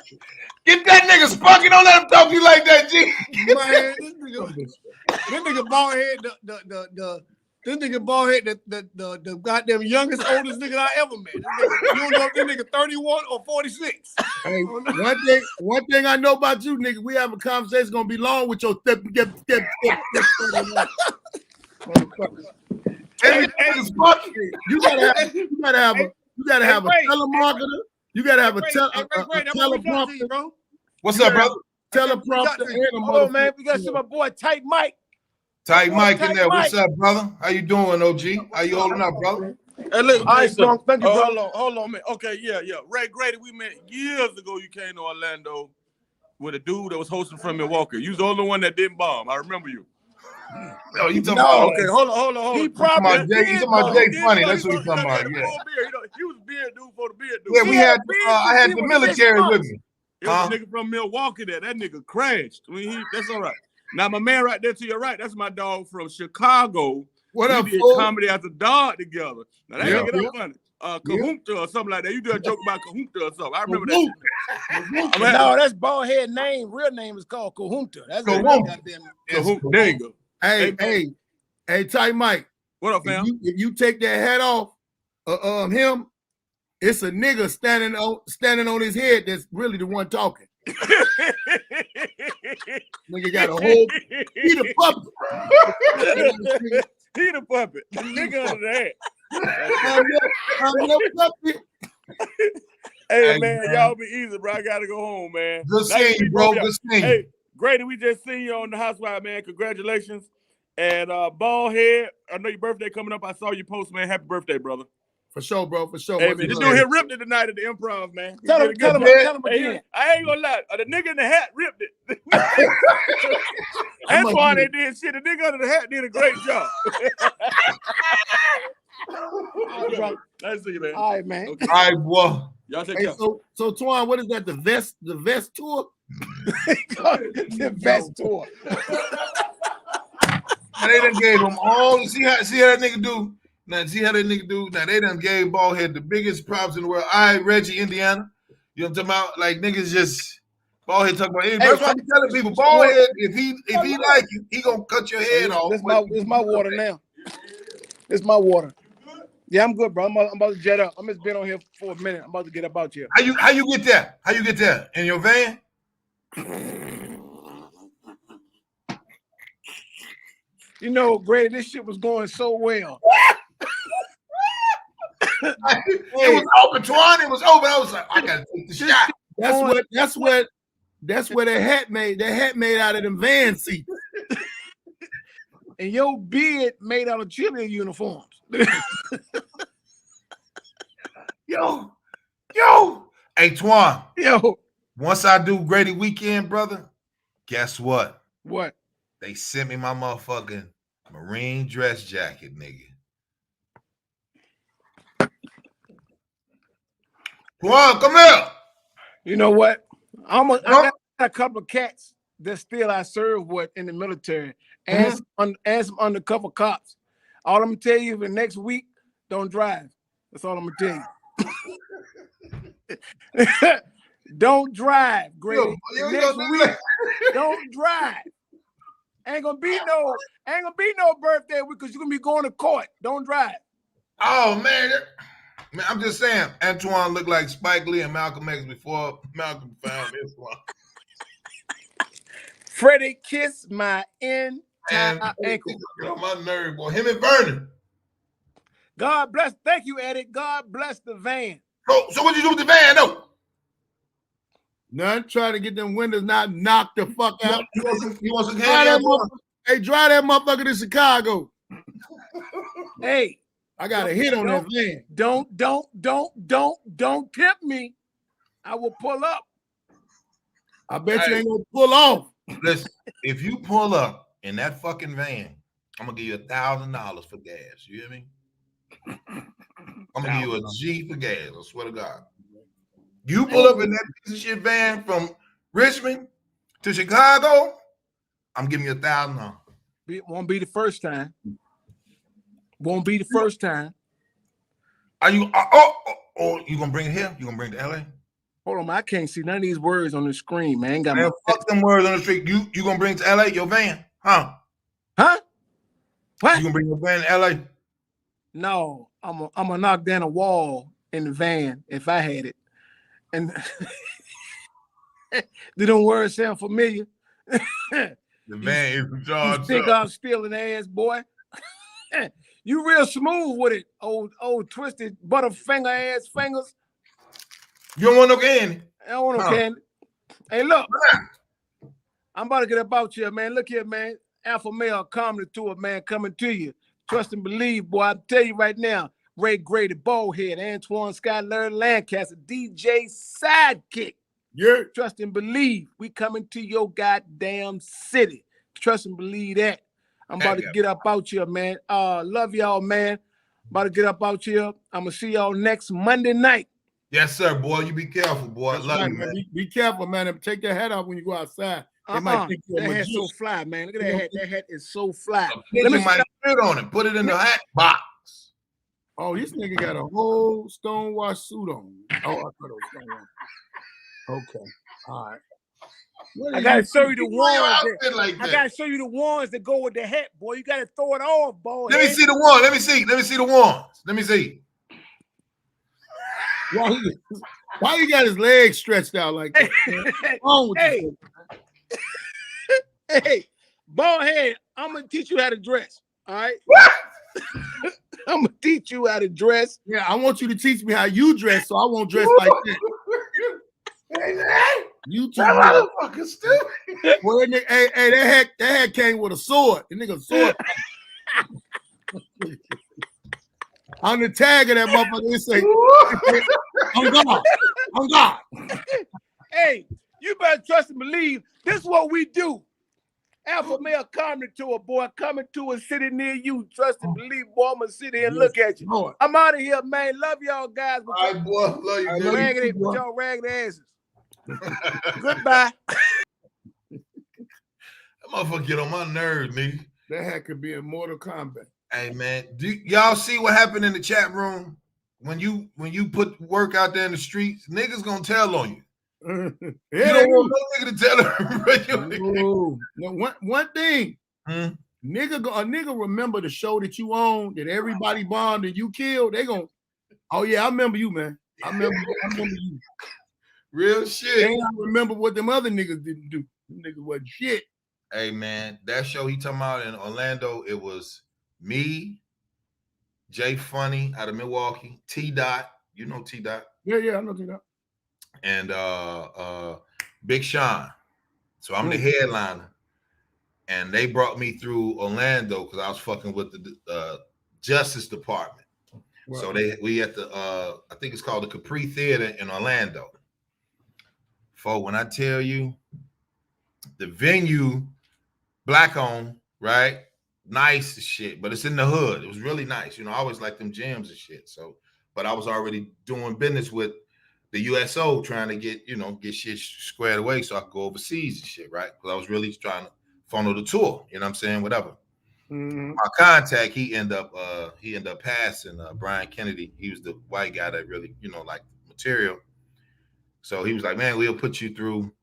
Get that nigga Spunky. Don't let him talk to you like that, G. Man, this nigga bald head, this nigga bald head, the goddamn youngest, oldest nigga I ever met. This nigga, you don't know if this nigga 31 or 46. Hey, one thing I know about you, nigga, we have a conversation gonna be long with your step. Hey, Spunky. You gotta have a telemarketer. You gotta have a teleprompter. Bro. What's up, brother? Teleprompter and a Oh man, we got to see my boy Tight Mike. Tight Mike in there. What's up, brother? How you doing, OG? How you holding up, brother? Hey, look, All right, Strong. Thank you, bro. hold on, man. Okay, yeah. Ray Grady, we met years ago. You came to Orlando with a dude that was hosting from Milwaukee. You was the only one that didn't bomb. I remember you. No, you talking about? Okay, hold on. He probably Jay Funny. That's what he's talking about. Yeah. He was beard dude for the beard dude. Yeah, we had. I had the military with me. It was a nigga from Milwaukee there. That nigga crashed. That's all right. Now, my man right there to your right, that's my dog from Chicago. What up, we did fool? comedy as a dog together. Now, that nigga that funny. Kahumta or something like that. You do a joke about Kahumta or something. I remember that. No, that's bald head name. Real name is called Kahumta. That's Kahumta. There you go. Hey, Tight Mike. What up, fam? If you take that hat off, him, it's a nigga standing on his head that's really the one talking. Nigga got a whole he the puppet. He the puppet. Nigga under the hat. I'm your puppet. Hey man, y'all be easy, bro. I gotta go home, man. Good seeing you, bro. Good seeing you. Hey, Grady, we just seen you on the Housewife, man. Congratulations. And Ballhead, I know your birthday coming up. I saw you post, man. Happy birthday, brother. For sure, bro. For sure. Hey, man, this dude here ripped it tonight at the Improv, man. Tell him again. I ain't gonna lie. The nigga in the hat ripped it. That's why they did shit. The nigga under the hat did a great job. Nice to see you, man. All right, man. Okay. All right, boy. Y'all take Hey, care. so Twan, what is that? The vest tour? The vest tour. And they done gave them all. See how that nigga do. Now, see how that nigga do. Now, they done gave Ballhead the biggest props in the world. Reggie, Indiana. You know what I'm talking about? Like, niggas just, Ballhead talking about, hey, that's why I'm telling people, Ballhead, if he like you, he gonna cut your head off. It's my water now. It's my water. Yeah, I'm good, bro. I'm about to jet up. I'm just been on here for a minute. I'm about to get up out here. How you get there? How you get there? In your van? You know, Grady, this shit was going so well. It was open, Twan. It was open. I was like, I gotta take the shot. That's where that hat made out of them van seats. And your beard made out of cheerleader uniforms. Yo. Hey, Twan. Yo. Once I do Grady weekend, brother, guess what? What? They sent me my motherfucking Marine dress jacket, nigga. Juan, come here. You know what? I got a couple of cats that still I serve with in the military and some undercover cops. All I'm gonna tell you for next week, don't drive. That's all I'm gonna tell you. Don't drive, Grady. Next week, don't drive. Ain't gonna be no birthday week because you're gonna be going to court. Don't drive. Oh man. Man, I'm just saying, Antoine looked like Spike Lee and Malcolm X before Malcolm found this one. Freddie kissed my entire ankle. Get on my nerve, boy. Him and Vernon. God bless. Thank you, Eddie. God bless the van. So what you do with the van, though? None. Trying to get them windows not knocked the fuck out. You want some candy? Hey, drive that motherfucker to Chicago. Hey. I got a hit on that van. Don't tempt me. I will pull up. I bet you ain't gonna pull off. Listen, if you pull up in that fucking van, I'm gonna give you $1,000 for gas. You hear me? I'm gonna give you a G for gas. I swear to God. You pull up in that piece of shit van from Richmond to Chicago, I'm giving you $1,000. It won't be the first time. Won't be the first time. Are you? You gonna bring it here? You gonna bring it to LA? Hold on, man. I can't see none of these words on the screen, man. Fuck them words on the street. You gonna bring it to LA? Your van? Huh? Huh? What? You gonna bring your van to LA? No, I'm gonna knock down a wall in the van if I had it. And do them words sound familiar? The van is in charge. You think I'm stealing ass, boy? You real smooth with it, old twisted butterfinger ass fingers. You don't want no candy? I don't want no candy. Hey, look. I'm about to get about you, man. Look here, man. Alpha male comedy tour, man, coming to you. Trust and believe, boy. I tell you right now, Ray Grady, Ballhead, Antoine Scott, Larry Lancaster, DJ Sidekick. Yeah. Trust and believe. We coming to your goddamn city. Trust and believe that. I'm about to get up out here, man. Love y'all, man. About to get up out here. I'm gonna see y'all next Monday night. Yes, sir, boy. You be careful, boy. Love you, man. Be careful, man. Take your hat off when you go outside. They might think you're a that hat's so fly, man. Look at that hat. That hat is so fly. Let me fit on it. Put it in the hat box. Oh, this nigga got a whole stonewash suit on. Oh, I thought it was stonewash. Okay. All right. I gotta show you the ones. I gotta show you the ones that go with the hat, boy. You gotta throw it off, boy. Let me see the one. Let me see the ones. Let me see. Why you got his legs stretched out like that? Hey, Ballhead, I'm gonna teach you how to dress. All right. I'm gonna teach you how to dress. Yeah, I want you to teach me how you dress, so I won't dress like that. You two motherfuckers stupid. Well, that hat came with a sword. The nigga sword. On the tag of that motherfucker, it say, "On God." Hey, you better trust and believe. This is what we do. Alpha male comedy tour, boy, coming to a city near you. Trust and believe, boy. I'm gonna sit here and look at you. Lord. I'm out of here, man. Love y'all guys. All right, boy. Love you. With y'all ragged asses. Goodbye. That motherfucker get on my nerves, nigga. That hat could be in Mortal Kombat. Hey man, do y'all see what happened in the chat room when you put work out there in the streets? Niggas gonna tell on you. You don't want no nigga to tell her. No, one thing, a nigga remember the show that you own that everybody bombed and you killed. They gonna, oh yeah, I remember you, man. I remember you. Real shit. They don't remember what them other niggas didn't do. Them niggas wasn't shit. Hey man, that show he talking about in Orlando, it was me, Jay Funny out of Milwaukee, T Dot, you know T Dot. Yeah, I know T Dot. And Big Sean. So I'm the headliner. And they brought me through Orlando because I was fucking with the Justice Department. Wow. So we at the I think it's called the Capri Theater in Orlando. For when I tell you, the venue, black owned, right? Nice as shit, but it's in the hood. It was really nice. I always like them jams and shit. So, but I was already doing business with the USO, trying to get shit squared away so I could go overseas and shit, right? Because I was really trying to funnel the tour. You know what I'm saying? Whatever. Mm-hmm. My contact, he ended up passing Brian Kennedy. He was the white guy that really, liked material. So he was like, man, we'll put you through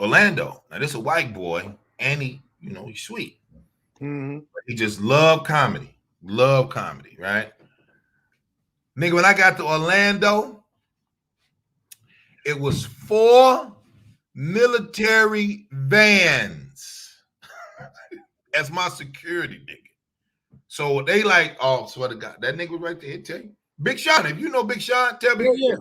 Orlando. Now this is a white boy, and he's sweet. Mm-hmm. He just loved comedy, right? Nigga, when I got to Orlando, it was 4 military vans as my security nigga. So they like, oh, swear to God, that nigga was right there. Tell you, Big Sean. If you know Big Sean, tell me. Yeah.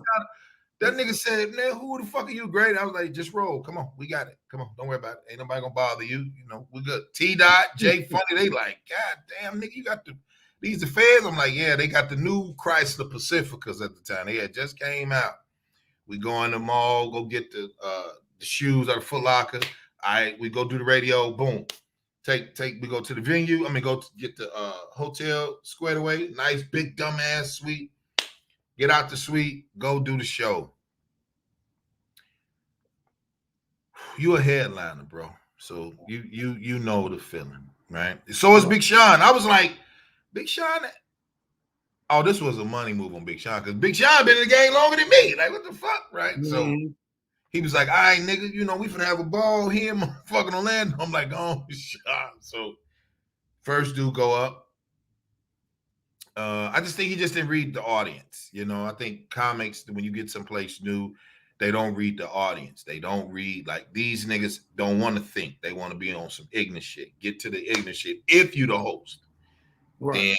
That nigga said, man, who the fuck are you, Grady? I was like, just roll. Come on, we got it. Come on, don't worry about it. Ain't nobody gonna bother you. We good. T-Dot, Jay Funny, they like, God damn, nigga, you got these the feds? I'm like, yeah, they got the new Chrysler Pacificas at the time. They had just came out. We go in the mall, go get the shoes out of Foot Locker. We go do the radio, boom. We go to the venue. Go to get the hotel squared away. Nice, big, dumbass suite. Get out the suite, go do the show. You a headliner, bro. So you know the feeling, right? So is Big Sean. I was like, Big Sean. Oh, this was a money move on Big Sean because Big Sean been in the game longer than me. Like, what the fuck, right? Mm-hmm. So he was like, all right, nigga, we finna have a ball here, motherfucking Orlando. I'm like, oh, Sean. So first dude go up. I just think he just didn't read the audience. I think comics, when you get someplace new, they don't read the audience. They don't read, like, these niggas don't want to think. They want to be on some ignorant shit. Get to the ignorant shit if you the host. Right. Then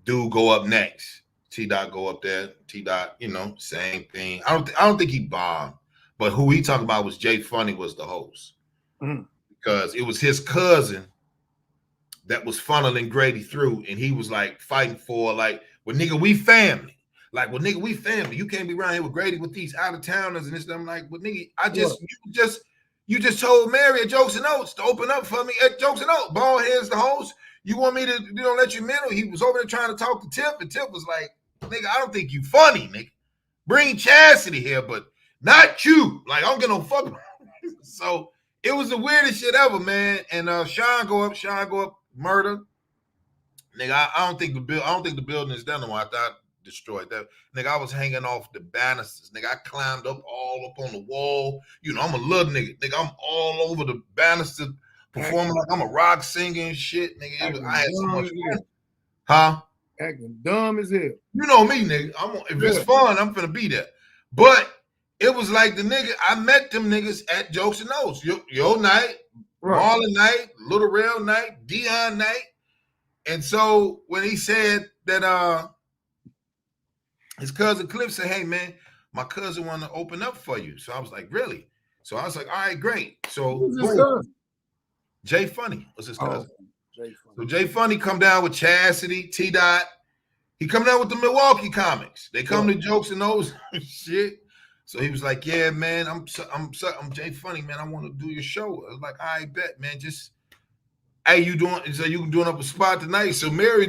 dude go up next. T-Dot go up there. T-Dot, same thing. I don't think he bombed. But who he talking about was Jay Funny was the host. Mm-hmm. Because it was his cousin that was funneling Grady through, and he was like fighting for, like, well, nigga, we family. Like, well, nigga, we family. You can't be around here with Grady with these out-of-towners and this. I'm like, well, nigga, you just told Mary at Jokes and Oats to open up for me at Jokes and Oats. Bald head's the host. You want me to, let you middle? He was over there trying to talk to Tip, and Tip was like, nigga, I don't think you funny, nigga. Bring Chastity here, but not you. Like, I don't get no fuck. So it was the weirdest shit ever, man. And Sean go up. Murder, nigga. I don't think the building is done. I thought destroyed that. Nigga, I was hanging off the banisters. Nigga, I climbed up all up on the wall. I'm a little nigga. Nigga, I'm all over the banister performing like I'm a rock singer and shit. Nigga, I had so much fun. Huh? Acting dumb as hell. You know me, nigga. If it's fun, I'm finna be there. But it was like the nigga, I met them niggas at Jokes and Oats. Your night. Right. Marlon night, Little Rail night, Dion night. And so when he said that his cousin Cliff said, hey man, my cousin want to open up for you. So I was like, really? So I was like, all right, great. So Jay Funny was his cousin. So Jay Funny come down with Chastity, T-Dot. He come down with the Milwaukee comics. They come to Jokes and those shit. So he was like, yeah, man, I'm Jay Funny, man. I want to do your show. I was like, I bet, man. Just, hey, you doing up a spot tonight? So Mary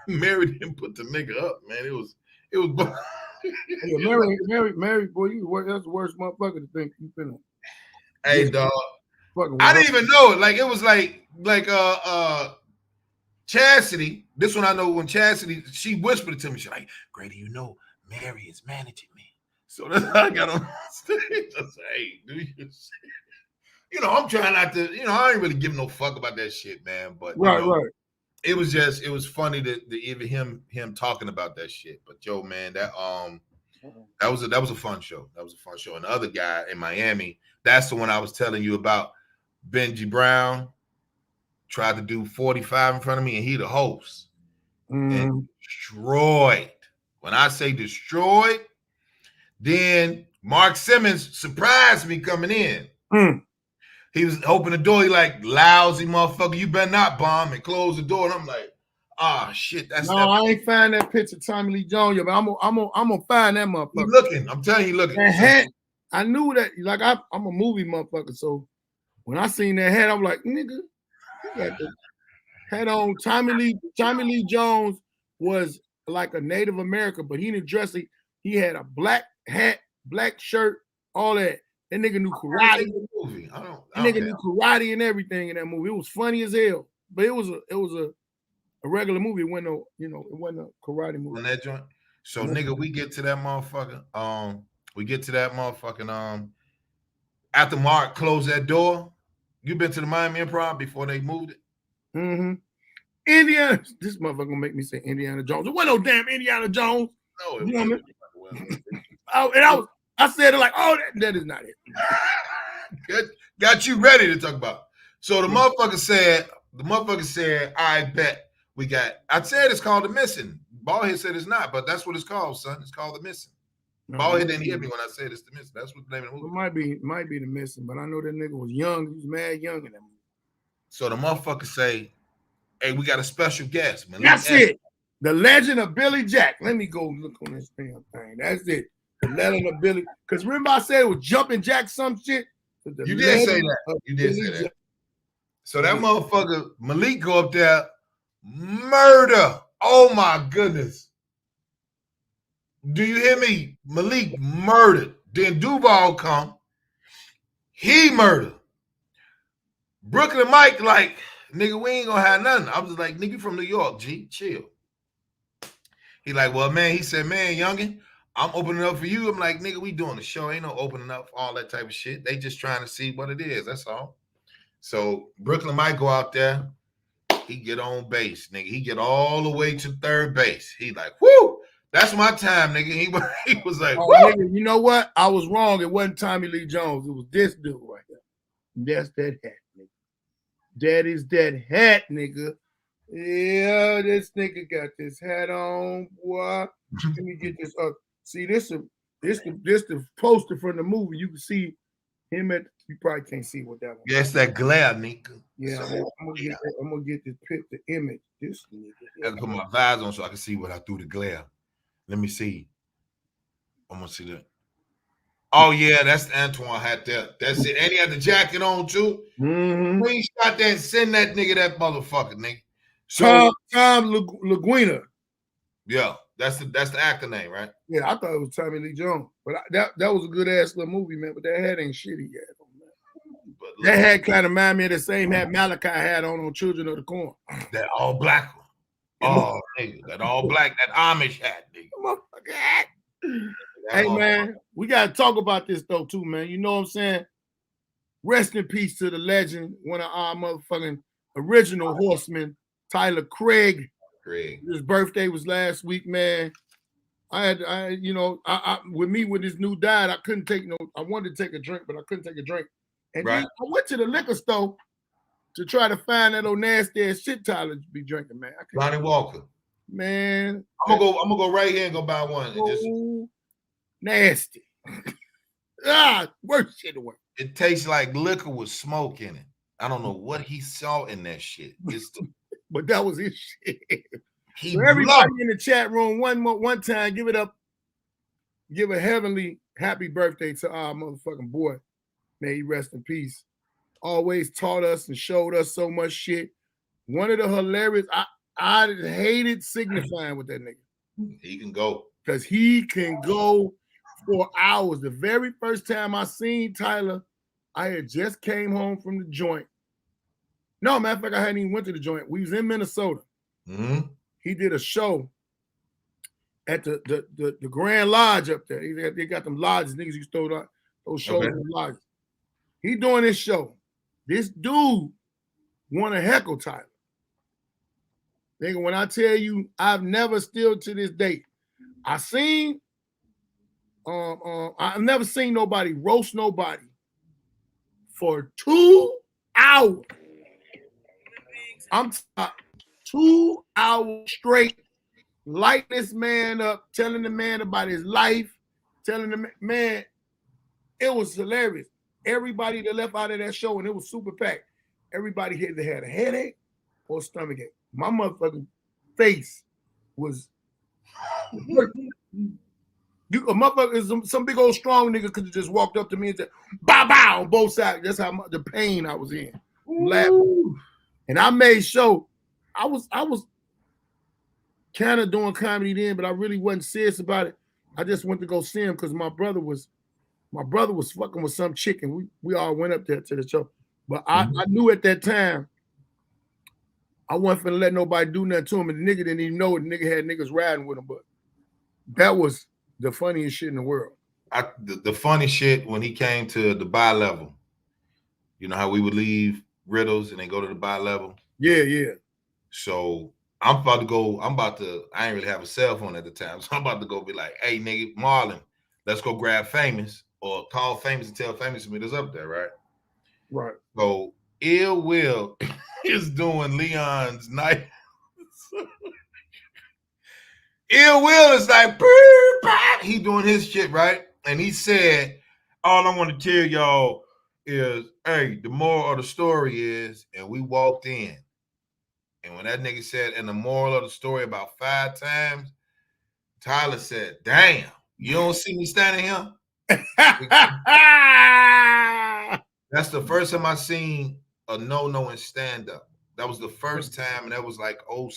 didn't put the nigga up, man. It was yeah, Mary, boy, that's the worst motherfucker to think you finna. Hey, dog. I didn't even know it. Like, it was like Chastity. This one I know when Chastity, she whispered it to me. She's like, Grady, Mary is managing me. So that's how I got on stage. I said, hey, do you see? I'm trying not to, I ain't really giving no fuck about that shit, man. But right. It was funny to even him talking about that shit. But yo, man, that was a fun show. That was a fun show. And the other guy in Miami, that's the one I was telling you about. Benji Brown tried to do 45 in front of me, and he the host. And destroyed. When I say destroyed, then Mark Simmons surprised me coming in. He was opening the door. He like, lousy motherfucker, you better not bomb, and close the door. And I'm like, shit. I ain't find that picture, Tommy Lee Jones, but I'm gonna find that motherfucker. He looking. I'm telling you, looking. That hat. I knew that. Like I'm a movie motherfucker, so when I seen that hat, I'm like, nigga, you got the hat on. Tommy Lee Jones was like a Native American, but he didn't dress it. He had a black hat, black shirt, all that. That nigga knew karate. That nigga knew karate and everything in that movie. It was funny as hell, but it was a regular movie. It wasn't it wasn't a karate movie. On that joint. So nigga, we get to that motherfucker. We get to that motherfucking after Mark closed that door. You been to the Miami Improv before they moved it? Mm-hmm. Indiana. This motherfucker gonna make me say Indiana Jones. It wasn't no damn Indiana Jones. No, it wasn't. I said it like, oh, that is not it. Got you ready to talk about. So the motherfucker said, I bet we got. I said it's called The Missing. Ballhead said it's not, but that's what it's called, son. It's called The Missing. Ballhead didn't hear me when I said it's The Missing. That's what the name of the movie. It might be The Missing, but I know that nigga was young. He was mad young in that movie. So the motherfucker say, hey, we got a special guest, man. That's it. The Legend of Billy Jack. Let me go look on this damn thing. That's it. The Legend of Billy. Because remember I said it was Jumping Jack some shit? You did say that. You did say that. So that motherfucker, Malik, go up there, murder. Oh my goodness. Do you hear me? Malik murdered. Then Duval come. He murdered. Brooklyn Mike, like, nigga, we ain't gonna have nothing. I was like, nigga, from New York, G, chill. He like, well, man, he said, man, youngin, I'm opening up for you. I'm like, nigga, we doing the show. Ain't no opening up, all that type of shit. They just trying to see what it is. That's all. So Brooklyn Mike go out there. He get on base, nigga. He get all the way to third base. He like, whoo, that's my time, nigga. He was like, oh, nigga, you know what? I was wrong. It wasn't Tommy Lee Jones. It was this dude right there. That's that hat, nigga. That is that hat, nigga. Yeah, this nigga got this hat on, boy. Let me get this up. See, this the poster from the movie. You can see him at. You probably can't see what that one. Yeah, it's that glare, nigga. Yeah, so, I'm gonna get this the image. This nigga. I gotta put my visor on so I can see what I threw the glare. Let me see. I'm gonna see that. Oh yeah, that's the Antoine hat there. That's it. And he had the jacket on too. Mm-hmm. Screenshot that and send that nigga that motherfucker, nigga. So Tom Laguina. Yeah, that's the actor name, right? Yeah, I thought it was Tommy Lee Jones, but that was a good ass little movie, man. But that hat ain't shitty yet. That hat kind of remind me of the same hat Malachi had on Children of the Corn. That all black one. Oh, nigga, that all black, that Amish hat, nigga. Motherfucker hat. Hey, man, we got to talk about this, though, too, man. You know what I'm saying? Rest in peace to the legend, one of our motherfucking original horsemen, Tyler Craig. His birthday was last week, man. I with me, with this new diet, I couldn't take I wanted to take a drink, but I couldn't take a drink. And then I went to the liquor store to try to find that old nasty ass shit Tyler be drinking, man. Ronnie Walker. Man. I'm gonna go right here and go buy one. Nasty. Worst shit away. It tastes like liquor with smoke in it. I don't know what he saw in that shit. But that was his shit. So everybody in the chat room, one time, give a heavenly happy birthday to our motherfucking boy. May he rest in peace. Always taught us and showed us so much shit. One of the hilarious, I hated signifying with that nigga. He can go. Because he can go for hours. The very first time I seen Tyler, I had just came home from the joint. No, matter of fact, I hadn't even went to the joint. We was in Minnesota. Mm-hmm. He did a show at the Grand Lodge up there. They got them lodges. Niggas used to throw those shows in the lodges. He doing this show. This dude want to heckle Tyler. Nigga, when I tell you, I've never still to this day, I've never seen nobody roast nobody for 2 hours. I'm 2 hours straight, lighting this man up, telling the man about his life, telling the man, it was hilarious. Everybody that left out of that show, and it was super packed, everybody either had a headache or a stomach ache. My motherfucking face was, you You a motherfucker is some big old strong nigga could have just walked up to me and said, bow bow on both sides. That's how much the pain I was in. Laughing. And I made sure I was kind of doing comedy then, but I really wasn't serious about it. I just went to go see him because my brother was fucking with some chick, and we all went up there to the show. But I knew at that time I wasn't finna let nobody do nothing to him, and the nigga didn't even know it. The nigga had niggas riding with him, but that was the funniest shit in the world. The funny shit when he came to the bi-level. You know how we would leave Riddles and then go to the bi-level? Yeah. So I ain't really have a cell phone at the time. So I'm about to go be like, hey, nigga, Marlon, let's go grab Famous or call Famous and tell Famous to meet us up there, right? Right. So Ill Will is doing Leon's night. Ill Will is like, he doing his shit, right? And he said, all I want to tell y'all is, hey, the moral of the story is, and we walked in. And when that nigga said, and the moral of the story about 5 times, Tyler said, damn, you don't see me standing here? That's the first time I seen a no in stand-up. That was the first time, and that was like 04.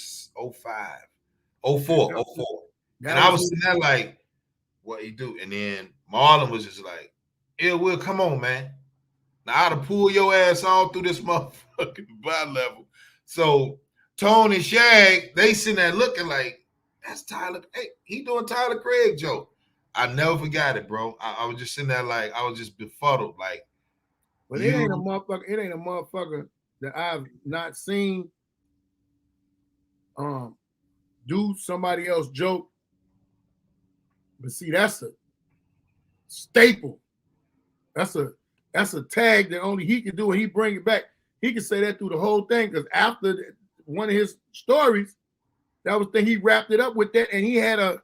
And I was sitting there like, what he do? And then Marlon was just like, Ill Will, come on, man. Now I'd have pulled your ass all through this motherfucking bi-level. So Tony Shag, they sitting there looking like, that's Tyler. Hey, he doing Tyler Craig joke. I never forgot it, bro. I was just sitting there like, I was just befuddled. Like, but it ain't a motherfucker that I've not seen do somebody else joke. But see, that's a staple. That's a tag that only he can do, and he bring it back. He can say that through the whole thing, because after one of his stories, that was the thing, he wrapped it up with that, and he had a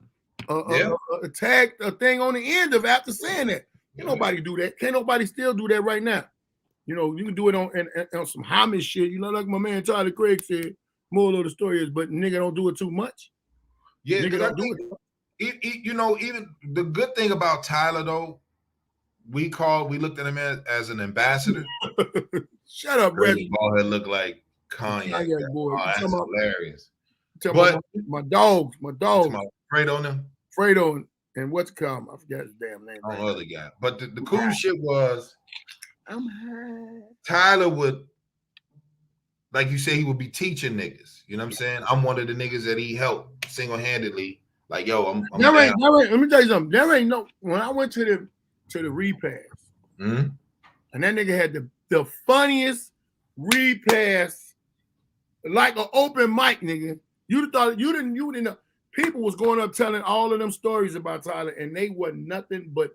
tag, a thing on the end of after saying that. Can't nobody do that. Can't nobody still do that right now. You know, you can do it on some homage shit. You know, like my man Tyler Craig said, moral of the story is, but nigga don't do it too much. Yeah, nigga don't do it. You know, even the good thing about Tyler though, we looked at him as an ambassador. Shut up, Reggie. Ballhead look like Kanye. Boy. Oh, that's hilarious. But my dogs. Fredo on them. Fredo and what's called? I forgot his damn name. Oh, other guy. But the cool shit was, I'm high. Tyler would, like you say, he would be teaching niggas. You know what I'm saying? I'm one of the niggas that he helped single-handedly. Like, yo, I'm let me tell you something. There ain't no, when I went to the repass, and that nigga had the funniest repass, like an open mic, nigga. You didn't know. People was going up telling all of them stories about Tyler, and they were nothing but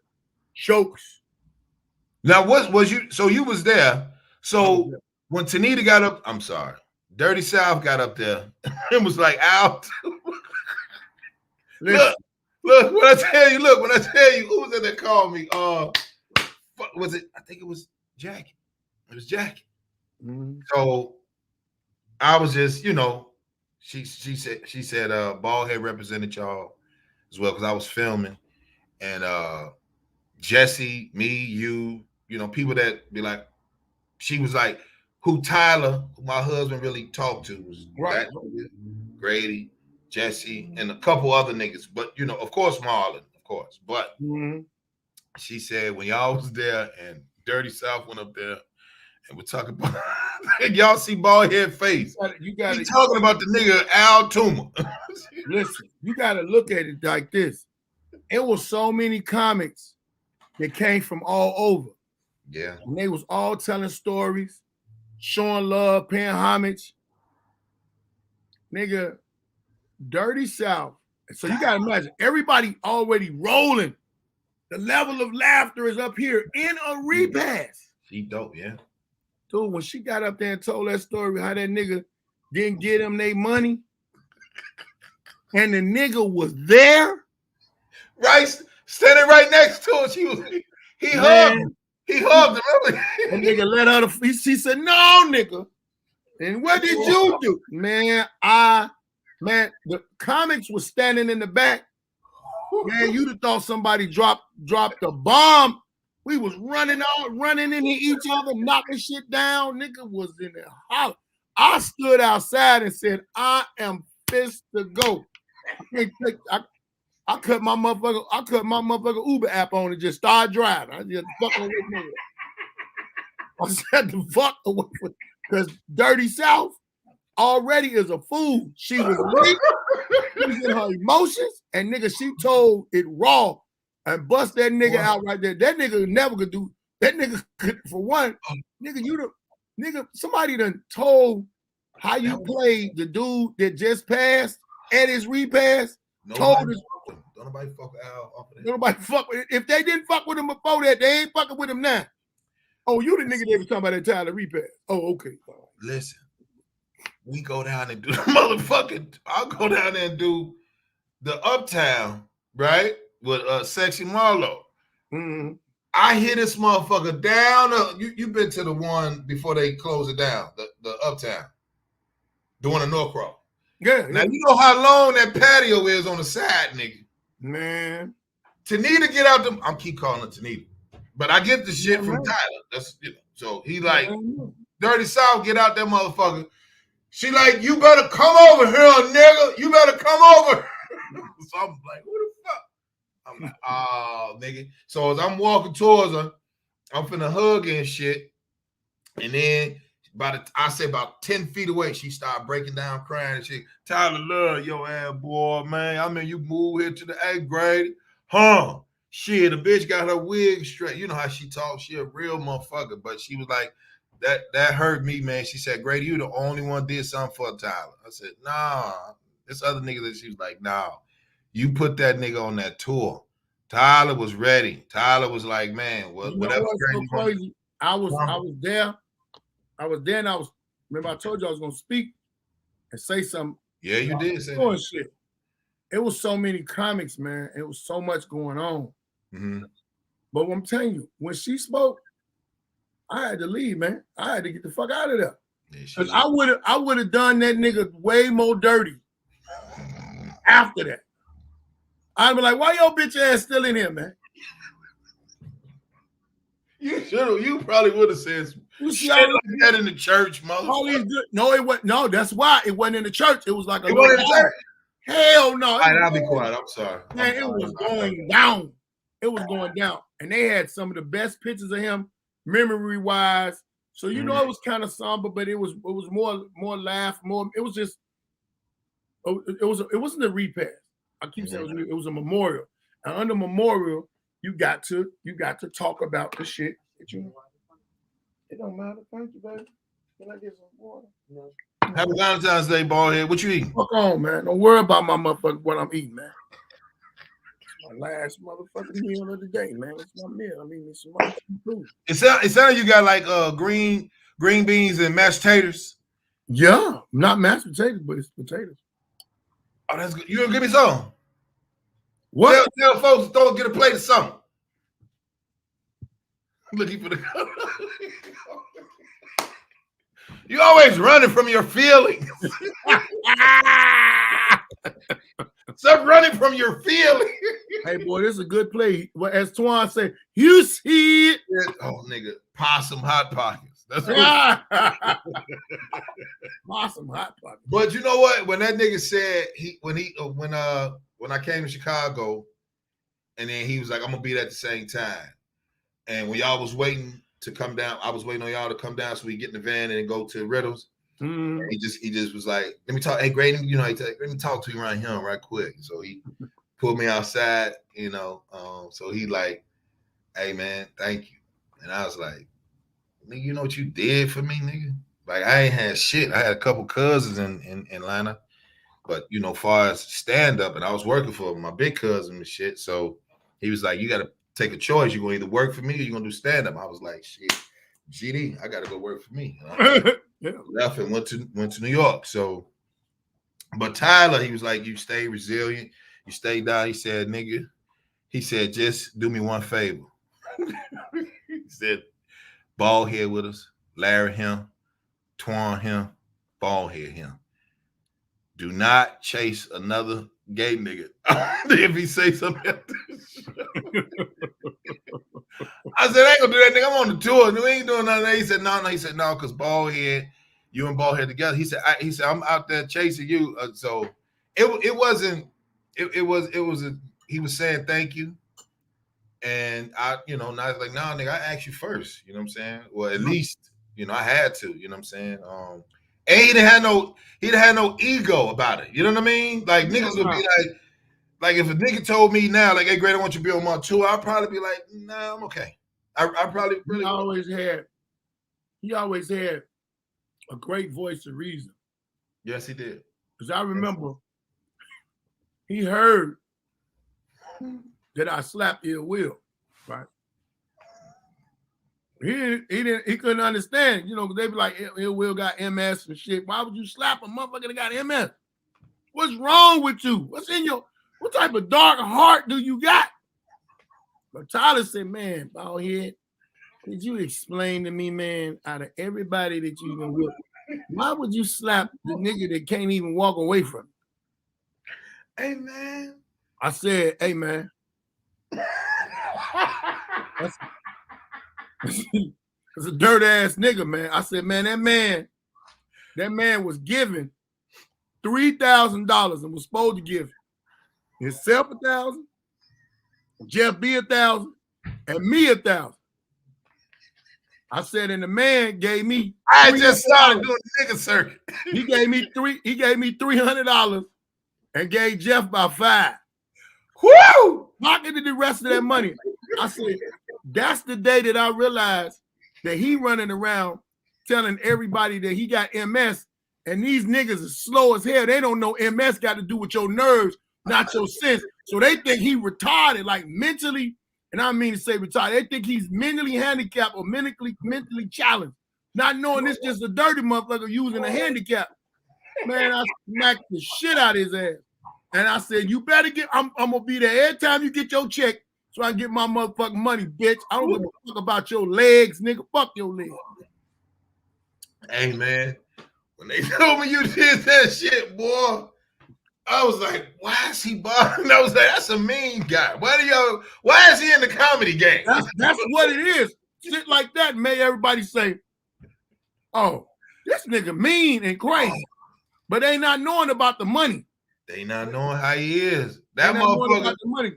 jokes. Now, what was you? So you was there. So when Tanita got up, I'm sorry, Dirty South got up there and was like, out. Look, when I tell you, who was it that called me? Was it? I think it was Jackie. It was Jackie. Mm-hmm. So I was just, you know, she said, Ballhead represented y'all as well, because I was filming, and Jesse, me, you know, people that be like, she was like, who Tyler, who my husband really talked to, was right. Grady, Jesse, and a couple other niggas. But, you know, of course, Marlon, of course. But she said when y'all was there and Dirty South went up there and we're talking about, y'all see Ballhead face. He talking about the nigga Al Tuma. Listen, you got to look at it like this. It was so many comics that came from all over. Yeah. And they was all telling stories, showing love, paying homage. Nigga, Dirty South. So you gotta imagine, everybody already rolling. The level of laughter is up here in a repass. She dope, yeah. Dude, when she got up there and told that story, how that nigga didn't get them their money, and the nigga was there, right, standing right next to her. He hugged him. He hugged him. That nigga let her. She said, "No, nigga." And what did you do, man? The comics was standing in the back. Man, you'd have thought somebody dropped a bomb. We was running into each other, knocking shit down. Nigga was in there holler. I stood outside and said, I am fist to go. I cut my motherfucker Uber app on and just started driving. I just fucking with nigga. I said the fuck away with because Dirty South already is a fool. She was weak. She was in her emotions, and nigga, she told it raw and bust that nigga out right there. That nigga never could do. That nigga could, for one, nigga, somebody done told how you played the dude that just passed at his repass. Told us. Don't nobody fuck Al off of that. Nobody fuck with it. If they didn't fuck with him before that, they ain't fucking with him now. Oh, you the nigga that was talking about that Tyler repass. Oh, okay. Listen, we go down and do the motherfucking. I'll go down there and do the Uptown, right? With Sexy Marlo. Mm-hmm. I hit this motherfucker down. You been to the one before they close it down, the Uptown, the one in Norcross. Yeah. Now you know how long that patio is on the side, nigga. Man. Tanita get out the. I'm keep calling her Tanita, but I get the shit from Tyler. That's so he like Dirty South get out that motherfucker. She like, you better come over here, nigga. You better come over. So I'm like, who the fuck? I'm like, oh, nigga. So as I'm walking towards her, I'm finna hug and shit. And then I say about 10 feet away, she started breaking down, crying and shit. Tyler, love your ass, boy, man. I mean, you moved here to the 8th grade. Huh? Shit, the bitch got her wig straight. You know how she talks. She a real motherfucker. But she was like, that hurt me, man. She said, Grady, you the only one did something for Tyler. I said, nah. This other nigga that she was like, nah. You put that nigga on that tour. Tyler was ready. Tyler was like, man, whatever. So crazy. I was there. And remember I told you I was gonna speak and say something. Yeah, you did say that. Shit. It was so many comics, man. It was so much going on. Mm-hmm. But I'm telling you, when she spoke, I had to leave, man. I had to get the fuck out of there. Because I would have done that nigga way more dirty after that. I'd be like, why your bitch ass still in here, man? You should have. You probably would have said some shit like that in the church, motherfucker. No, it wasn't. No, that's why it wasn't in the church. It was like a. It wasn't in the church. Hell no. All right, I'll be quiet. I'm sorry. Man, it was going down. It was going down, and they had some of the best pictures of him, memory wise. So you know it was kind of somber, but it was more laugh, more. It was just. It wasn't a repass. I keep saying it was a memorial, and under memorial, you got to talk about the shit that you. It don't matter. Thank you, baby. Can I get some water? No. Happy Valentine's Day, ballhead. What you eating? Fuck on, man. Don't worry about my motherfucker what I'm eating, man. It's my last motherfucking meal of the day, man. It's my meal. I'm eating some food. It sounds like you got like green beans and mashed taters. Yeah, not mashed potatoes, but it's potatoes. Oh, that's good. You gonna give me some? What? Tell folks don't get a plate of something. Looking for the color. You always running from your feelings. Stop running from your feelings. Hey, boy, this is a good play. Well, as Twan said, you see it. Oh, nigga, possum hot pockets. That's what possum hot pockets. But you know what? When that nigga said when I came to Chicago, and then he was like, "I'm gonna be there at the same time," and when y'all was waiting to come down, I was waiting on y'all to come down so we get in the van and go to Riddles. Mm-hmm. He just was like, "Let me talk." Hey, Grady, you know, let me talk to you around here right quick. So he pulled me outside, you know. So he like, "Hey, man, thank you." And I was like, "Nigga, you know what you did for me, nigga? Like I ain't had shit. I had a couple cousins in Atlanta, but you know, far as stand up, and I was working for my big cousin and shit. So he was like, you got to take a choice. You're gonna either work for me or you're gonna do stand up. I was like, shit, GD, I got to go work for me. Yeah. Left and went to New York. So, but Tyler, he was like, you stay resilient. You stay down. He said, nigga, he said, just do me one favor. He said, bald head with us, Larry him, Twan him, bald head him. Do not chase another gay nigga. If he say something. I said, I ain't gonna do that, nigga. I'm on the tour. We ain't doing nothing. He said, no. He said, no, because Baldhead, you and Baldhead together. He said, I'm out there chasing you. So it wasn't. It was. He was saying thank you, and I, now it's like, nah, nigga, I asked you first. You know what I'm saying? Well, at least, I had to. You know what I'm saying? And he didn't have no ego about it. You know what I mean? Like niggas would be like if a nigga told me now, like, hey, Grady, I want you to be on my tour, I'd probably be like, nah, I'm okay. I probably really he always had a great voice of reason. Yes, he did. Because I remember he heard that I slapped Ill Will, right? He couldn't understand, because they be like, Ill Will got MS and shit. Why would you slap a motherfucker that got MS? What's wrong with you? What type of dark heart do you got? But Tyler said, man, Baldhead, could you explain to me, man, out of everybody that you even with, why would you slap the nigga that can't even walk away from you? Hey, man. I said, hey, man. It's a dirt ass nigga, man. I said, man, that man was given $3,000 and was supposed to give himself 1,000, Jeff B 1,000, and me 1,000. I said, and the man gave me. I just started doing the nigga circuit. He gave me $300 and gave Jeff about $5. Woo! Pocketed the rest of that money. I said, that's the day that I realized that he running around telling everybody that he got MS, and these niggas are slow as hell. They don't know MS got to do with your nerves, not your sense. So they think he retarded, like mentally, and I mean to say retarded. They think he's mentally handicapped or mentally challenged, not knowing it's just a dirty motherfucker using a handicap. Man, I smacked the shit out of his ass. And I said, you better I'm gonna be there every time you get your check so I can get my motherfucking money, bitch. I don't give a fuck about your legs, nigga. Fuck your legs. Hey, man, when they told me you did that shit, boy, I was like, why is he bothering? I was like, that's a mean guy. Why is he in the comedy game? That's what it is. Shit like that made everybody say, oh, this nigga mean and crazy. But they not knowing about the money. They not knowing how he is. That motherfucker,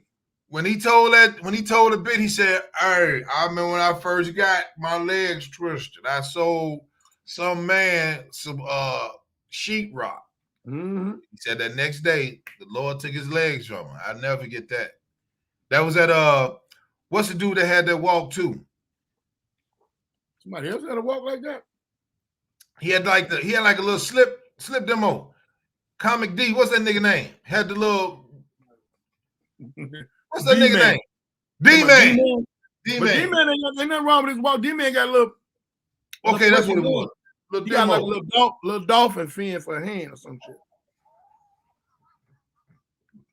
when he told the bit, he said, hey, I remember when I first got my legs twisted. I sold some man some sheetrock. Mm-hmm. He said that next day, the Lord took his legs from him. I'll never forget that. That was at what's the dude that had that walk too? Somebody else had a walk like that? He had like a little slip demo. Comic D, what's that nigga name? Had the little what's that nigga name? D-Man. D-Man ain't nothing wrong with his walk. D-Man got a little. Okay, that's what it was. He got like a little dolphin fin for a hand or some shit.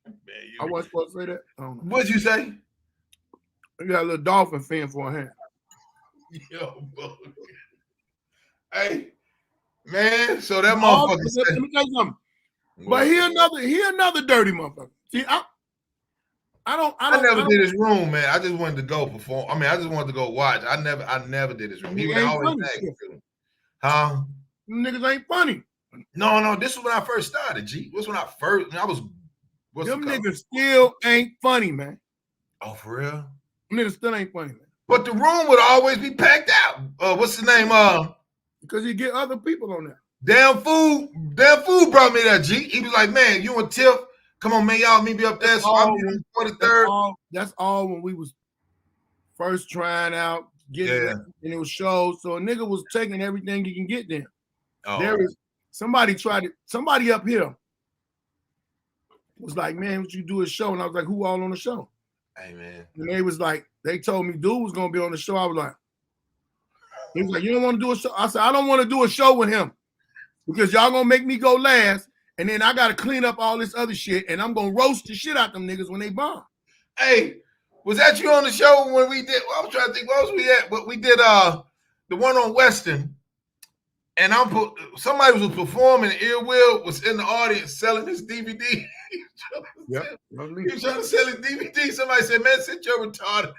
Man, I wasn't supposed to say that. I don't know. What'd you say? He got a little dolphin fin for a hand. Yo, bro. Hey, man, so that motherfucker said, let me tell you something. But he another dirty motherfucker. See, I never did his room, man. I just wanted to go perform. I mean, I just wanted to go watch. I never did his room. He would always tag me. Huh? Them niggas ain't funny. No. This was when I first started. G. This was when I was. Them niggas still ain't funny, man. Oh, for real? Them niggas still ain't funny, man. But the room would always be packed out. What's the name? Because you get other people on there. Damn fool brought me that, G. He was like, man, you and Tiff, come on, man, y'all meet me up there. So I'm in 43rd. That's all when we was first trying out, and it was shows. So a nigga was taking everything you can get there. Oh. There is somebody up here was like, man, what you do a show? And I was like, who all on the show? Hey, man. And they was like, they told me dude was gonna be on the show. I was like, he was like, you don't want to do a show? I said, I don't want to do a show with him. Because y'all gonna make me go last, and then I gotta clean up all this other shit, and I'm gonna roast the shit out them niggas when they bomb. Hey, was that you on the show when we did? Well, I was trying to think, what was we at? But we did the one on Western. And somebody was performing. Ill Will was in the audience selling his DVD. Yep. He was trying to sell his DVD. Somebody said, "Man, sit your retarded."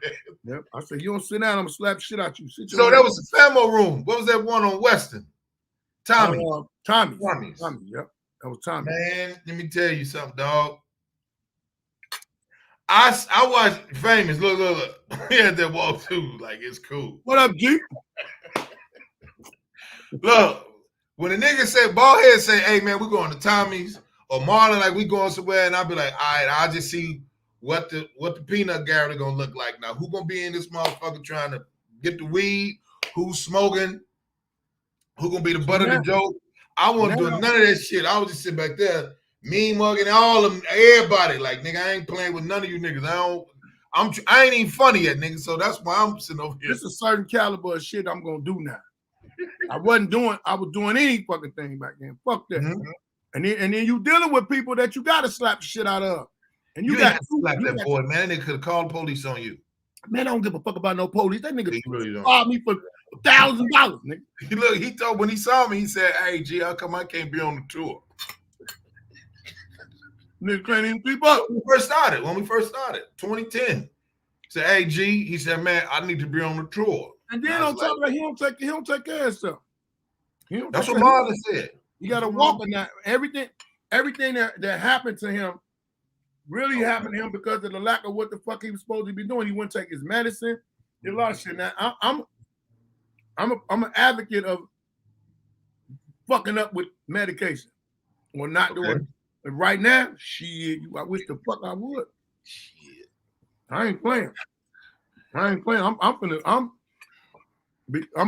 Yep. I said, "You don't sit down. I'm gonna slap shit out you." So that was the Famo Room. What was that one on Western? Tommy. Tommy's. Yep. That was Tommy. Man, let me tell you something, dog. I watched Famous. Look. He had that walk too. Like, it's cool. What up, G? Look, when a nigga say, Ballhead say, "Hey, man, we going to Tommy's," or Marlon, like, we going somewhere, and I'll be like, all right, I'll just see what the peanut gallery gonna look like now. Who gonna be in this motherfucker trying to get the weed? Who's smoking? Who gonna be the butt of the joke? I wasn't doing none of that shit. I was just sitting back there, mean mugging all of them, everybody. Like, nigga, I ain't playing with none of you niggas. I ain't even funny yet, nigga. So that's why I'm sitting over here. This is a certain caliber of shit I'm gonna do now. I was doing any fucking thing back then. Fuck that. Mm-hmm. And then you dealing with people that you gotta slap the shit out of. And you got to slap that boy, man. They could have called the police on you. Man, I don't give a fuck about no police. That nigga really robbed me for $1,000, nigga. Look, he told when he saw me, he said, "Hey, G, how come I can't be on the tour?" Nigga can't even keep up. When we first started, 2010. He said, "Hey, G," he said, "Man, I need to be on the tour." And then on top of that, he don't take care of himself. That's what Marlon said. You gotta walk on that. Everything that happened to him really happened to him because of the lack of what the fuck he was supposed to be doing. He wouldn't take his medicine. Did a lot of shit. Now I'm an advocate of fucking up with medication or not doing it. But right now, shit, I wish the fuck I would. Shit. I ain't playing. I'm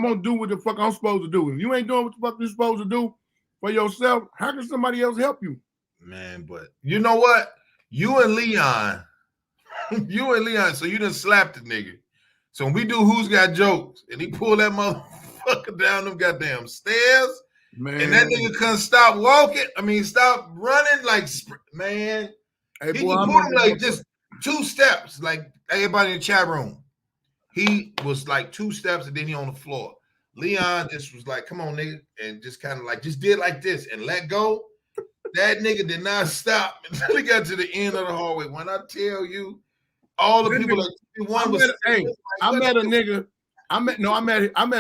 gonna do what the fuck I'm supposed to do. If you ain't doing what the fuck you're supposed to do for yourself, how can somebody else help you? Man, but you know what? You and Leon, so you done slapped the nigga. So when we do Who's Got Jokes, and he pulled that motherfucker down them goddamn stairs, man, and that nigga couldn't stop walking. I mean, stop running, like, man. Hey, he pulled him like just 2 steps, like everybody in the chat room. He was like 2 steps, and then he on the floor. Leon just was like, "Come on, nigga," and just kind of like just did like this and let go. That nigga did not stop until he got to the end of the hallway. When I tell you, all the people like one was. I met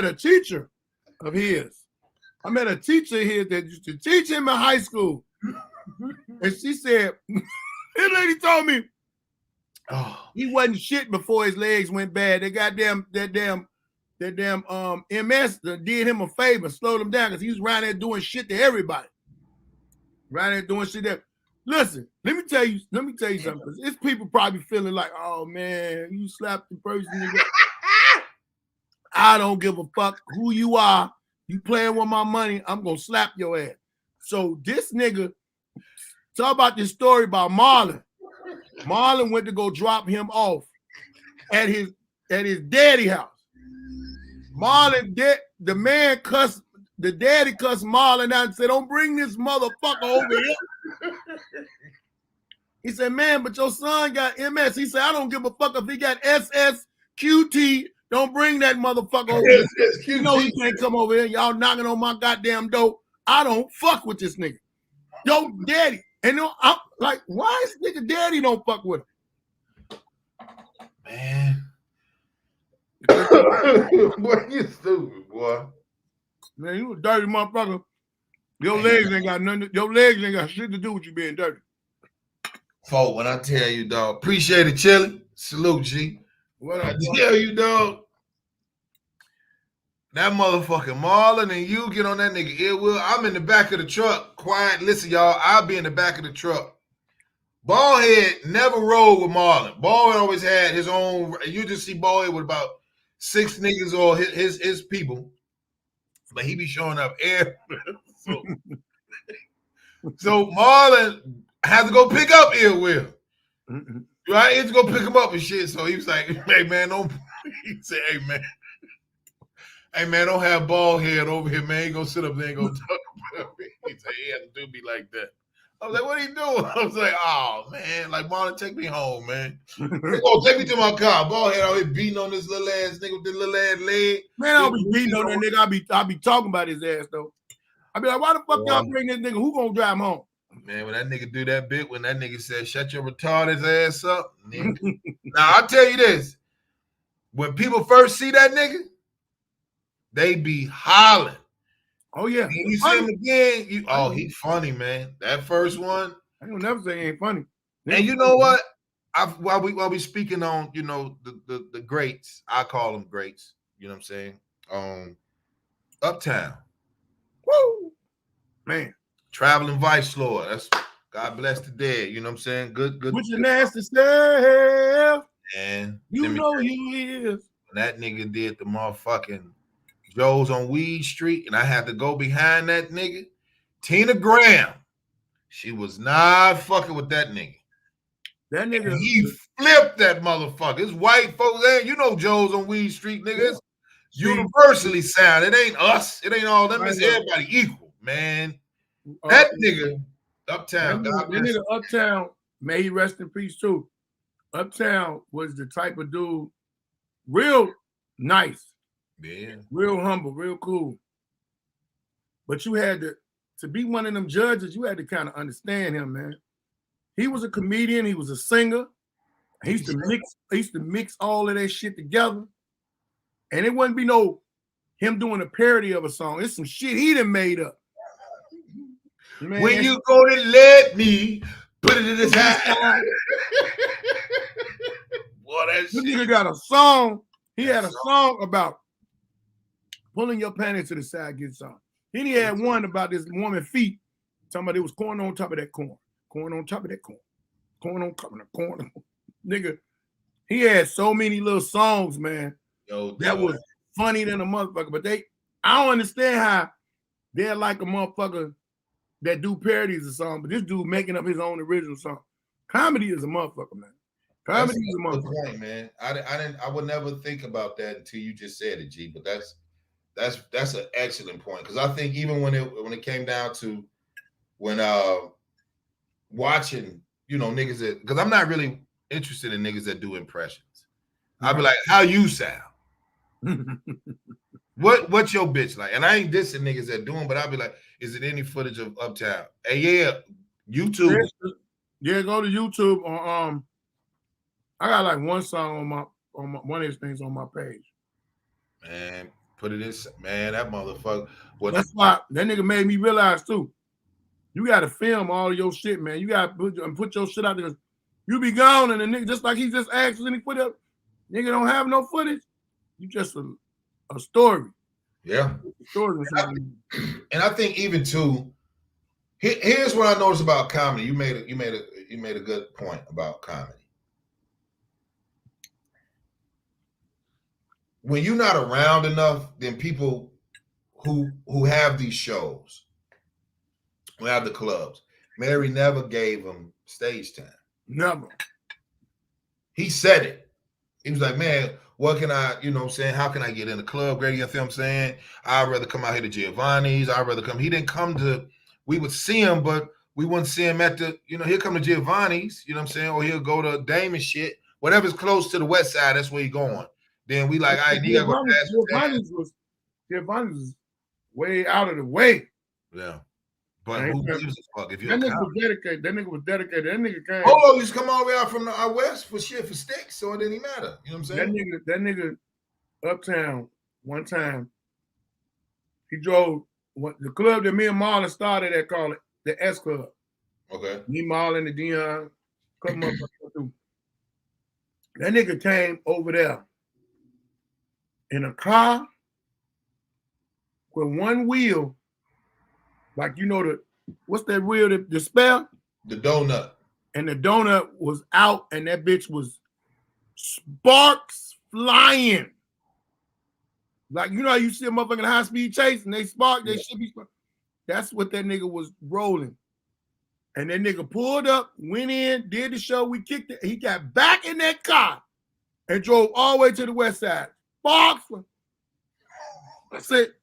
a teacher of his. I met a teacher here that used to teach him in high school, and she said, "This lady told me he wasn't shit before his legs went bad. That damn MS did him a favor, slowed him down because he was around there doing shit to everybody. Right there doing shit that. Listen, let me tell you something. It's people probably feeling like, "Oh man, you slapped the person." I don't give a fuck who you are. You playing with my money, I'm gonna slap your ass. So this nigga, talk about this story about Marlon. Marlon went to go drop him off at his daddy house. Marlon the man cussed. The daddy cussed Marlon out and said, "Don't bring this motherfucker over here." He said, "Man, but your son got MS." He said, "I don't give a fuck if he got SSQT. Don't bring that motherfucker over here. You know he can't come over here. Y'all knocking on my goddamn door. I don't fuck with this nigga. Yo, daddy." And I'm like, why is nigga daddy don't fuck with him? Man. Boy, you stupid, boy. Man, you a dirty motherfucker. Your legs ain't got nothing. Your legs ain't got shit to do with you being dirty. Folk, when I tell you, dog, appreciate it, chilling. Salute, G. What I tell you, dog, that motherfucking Marlon and you get on that nigga Ill Will. I'm in the back of the truck. Quiet. Listen, y'all, I'll be in the back of the truck. Ballhead never rode with Marlon. Ballhead always had his own. You just see Ballhead with about 6 niggas or his people. But he be showing up everywhere. So Marlon had to go pick up Ill Will. Right? He had to go pick him up and shit. So he was like, "Hey man, don't." He said, "Hey man, don't have Ballhead over here, man. He gonna sit up there and go talk about me." He said he had to do me like that. I was like, "What are you doing?" I was like, "Oh man, like Marlon, take me home, man. Oh, take me to my car." Ballhead out here beating on this little ass nigga with this little ass leg. Man, I'll be beating on that nigga. I'll be talking about his ass though. I be like, why the fuck y'all bring this nigga? Who gonna drive him home? Man, when that nigga do that bit, when that nigga said, shut your retarded ass up, nigga. Now, I'll tell you this. When people first see that nigga, they be hollering. Oh, yeah. And you see him again, he's funny, man. That first one. I don't never say he ain't funny. And you know what? While we speaking on, you know, the greats, I call them greats, you know what I'm saying? Uptown. Woo! Man. Traveling Vice Lord. That's God bless the dead. You know what I'm saying? Good. With your nasty self. And you know you is. That nigga did the motherfucking Joe's on Weed Street, and I had to go behind that nigga. Tina Graham. She was not fucking with that nigga. That nigga. And he flipped that motherfucker. It's white folks. You know Joe's on Weed Street, niggas. Universally sound. It ain't us. It ain't all them. It's everybody equal, man. That nigga, Uptown. That nigga Uptown, may he rest in peace too. Uptown was the type of dude, real nice, real humble, real cool. But you had to be one of them judges, you had to kind of understand him, man. He was a comedian, he was a singer. He used to mix all of that shit together. And it wouldn't be no him doing a parody of a song. It's some shit he done made up. Man. When you gonna let me put it in his hand? Boy, that this shit. nigga got a song. He had a song about pulling your panties to the side, get some. Then he had one about this woman's feet, talking about it was corn on top of that corn, corn on top of that corn, corn on top of the corn. Nigga, he had so many little songs, man. That was funny than a motherfucker. But I don't understand how they're like a motherfucker that do parodies of songs, but this dude making up his own original song. Comedy is a motherfucker, man. Comedy is a motherfucker, point, man. I would never think about that until you just said it, G. But that's an excellent point, because I think even when it came down to when watching, you know, niggas that, because I'm not really interested in niggas that do impressions. I'd be like, how you sound? What's your bitch like? And I ain't dissing niggas that do them, but I'll be like, is it any footage of Uptown? Hey, yeah, YouTube. Yeah, go to YouTube. I got like one song on my one of his things on my page. Man, put it in. Man, that motherfucker. That's why that nigga made me realize too. You got to film all your shit, man. You got to put your shit out there. You be gone, and the nigga, just like he just asked, and he put up, nigga don't have no footage. You just a story. Yeah. Story. And I think even too, here's what I noticed about comedy. You made a good point about comedy. When you're not around enough, then people who have these shows, who have the clubs, Mary never gave them stage time. Never. He said it. He was like, man, what can I, you know what I'm saying? How can I get in the club, Grady? You know what I'm saying? I'd rather come out here to Giovanni's. I'd rather come. He didn't come to, we would see him, but we wouldn't see him at the, you know, he'll come to Giovanni's, you know what I'm saying? Or he'll go to Damon shit. Whatever's close to the west side, that's where he's going. Then we like, all right, you gotta go past Giovanni's was way out of the way. Yeah. But who gives a fuck if you're that nigga was dedicated. That nigga was dedicated. That nigga came. Oh, you just come all the way out from the out west for shit for sticks, so it didn't matter. You know what I'm saying? That nigga Uptown one time, he drove the club that me and Marlon started at, called it the S Club. Okay. Me, Marlon, and Dion, couple motherfuckers through. That nigga came over there in a car with one wheel, like, you know, what's that wheel, the spare? The donut. And the donut was out, and that bitch was sparks flying. Like, you know how you see a motherfucking high-speed chase and they spark, they should be spark. That's what that nigga was rolling. And that nigga pulled up, went in, did the show, we kicked it. He got back in that car and drove all the way to the west side. Sparks. I said,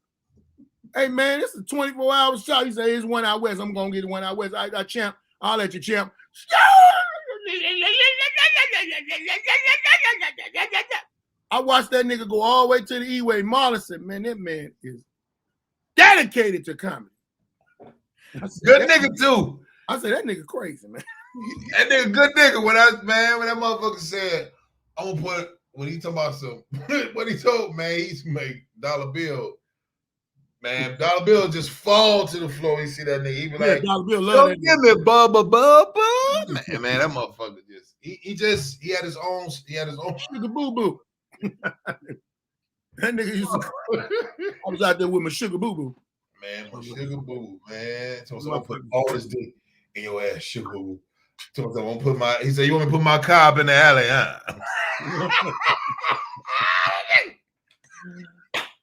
hey, man, this is a 24-hour shot. He said, it's 1 out west. I'm going to get it 1 out west. I got champ. I'll let you champ. I watched that nigga go all the way to the E-way. Marlon said, man, that man is dedicated to comedy. Good nigga too. I said that nigga crazy, man. That nigga good nigga. When that motherfucker said, I'm gonna put when he talking about some what he told, man, he's make dollar bill. Man, dollar bill just fall to the floor. You see that nigga, he be like, dollar bill love that give me bubba. Man, that motherfucker just he had his own sugar boo boo. That nigga used to I was out there with my sugar boo boo. Man, my sugar boo, man. So I'm put all this dick in your ass, sugar boo. So I'm gonna put my. He said, "You want me to put my car up in the alley, huh?"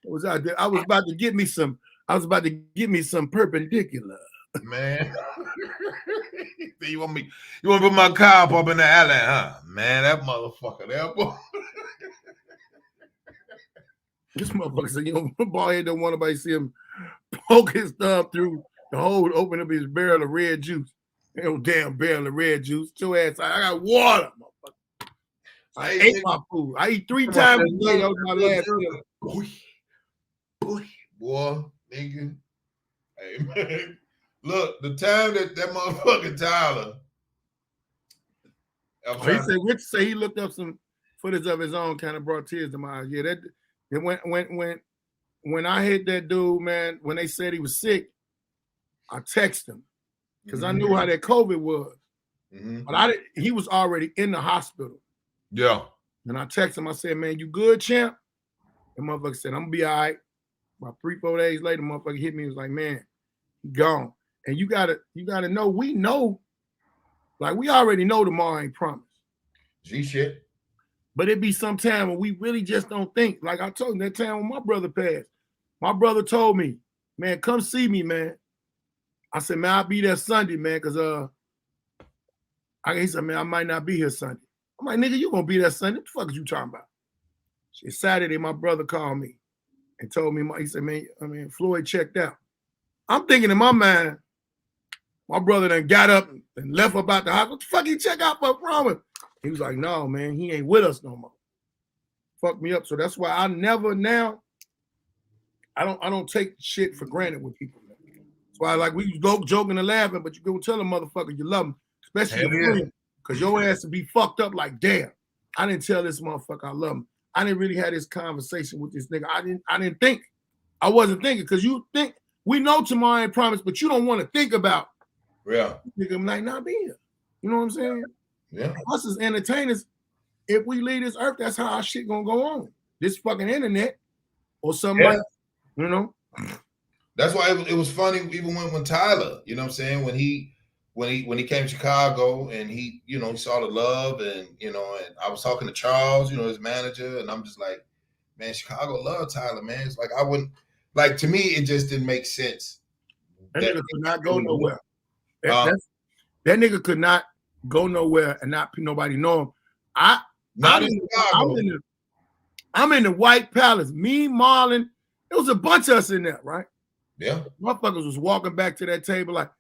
I was out there. I was about to get me some perpendicular. Man, you want me to put my car up in the alley, huh? Man, that motherfucker, that boy. This motherfucker said, you know, bald head don't want nobody to see him poke his thumb through the hole, open up his barrel of red juice. Ain't no damn barrel of red juice. Get your ass out. I got water, motherfucker. I ate my food. I eat 3 times a day. That was my last meal. Boy, nigga. Hey, man. Look, the time that motherfucking Tyler. Rich say he looked up some footage of his own, kind of brought tears to my eyes. Yeah, that when I hit that dude, man, when they said he was sick, I texted him because I knew how that COVID was. But he was already in the hospital. Yeah. And I texted him, I said, man, you good, champ? And motherfucker said, I'm gonna be all right. About 3-4 days later, motherfucker hit me and was like, man, he gone. And you gotta know, we know, like we already know tomorrow ain't promised. G shit. But it be some time when we really just don't think. Like I told him that time when my brother passed, my brother told me, man, come see me, man. I said, man, I'll be there Sunday, man, because he said, man, I might not be here Sunday. I'm like, nigga, you gonna be there Sunday? What the fuck is you talking about? It's Saturday, my brother called me and told me, he said, man, Floyd checked out. I'm thinking in my mind, my brother done got up and left about the house. What the fuck he check out for from? He was like, no, man, he ain't with us no more. Fuck me up. So that's why I never now, I don't take shit for granted with people. That's why like we go joking and laughing, but you go tell a motherfucker you love him, especially your friend, because your ass would be fucked up like, damn, I didn't tell this motherfucker I love him. I didn't really have this conversation with this nigga. I didn't think. I wasn't thinking because you think we know tomorrow ain't promised, but you don't want to think about. Yeah. Nigga might not be here. You know what I'm saying? Yeah. Us as entertainers, if we leave this earth, that's how our shit gonna go on. This fucking internet or something like, you know. That's why it was funny even when Tyler, you know what I'm saying, when he came to Chicago and he, you know, he saw the love and, you know, and I was talking to Charles, you know, his manager, and I'm just like, man, Chicago love Tyler, man. It's like I wouldn't, like, to me, it just didn't make sense. That nigga could not go nowhere. That nigga could not go nowhere and not nobody know him. I'm in the White Palace. Me, Marlon, there was a bunch of us in there, right? Yeah. Motherfuckers was walking back to that table like,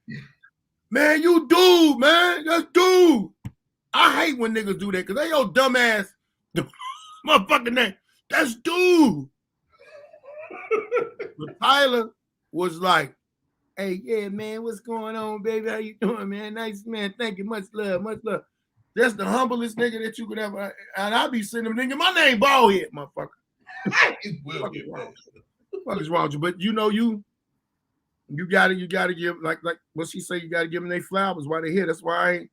man, you dude, man. That's dude. I hate when niggas do that because they your dumbass motherfucking name. That's dude. But Tyler was like, hey, yeah, man, what's going on, baby? How you doing, man? Nice, man. Thank you. Much love, much love. That's the humblest nigga that you could ever. And I be sitting there thinking, my name Ballhead, motherfucker. What is wrong with you? But you know, you gotta give like what she say, you gotta give them their flowers while they're here. That's why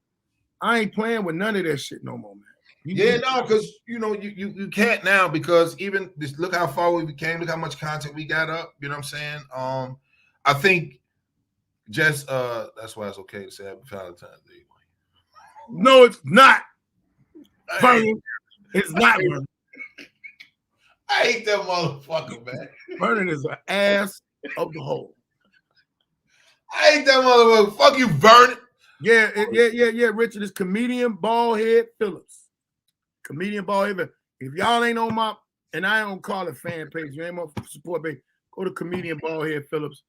I ain't playing with none of that shit no more, man. No, because you know, you can't now because even this, look how far we came, look how much content we got up, you know what I'm saying? I think just that's why it's okay to say Happy Valentine's Day. No, it's not. It's not. I hate that motherfucker, man. Vernon is an ass of the hole. I hate that motherfucker. Fuck you, Vernon. Yeah. Richard is comedian Ballhead Phillips. Comedian Ballhead. If y'all ain't on my, and I don't call it fan page, you ain't my support page, go to comedian Ballhead Phillips.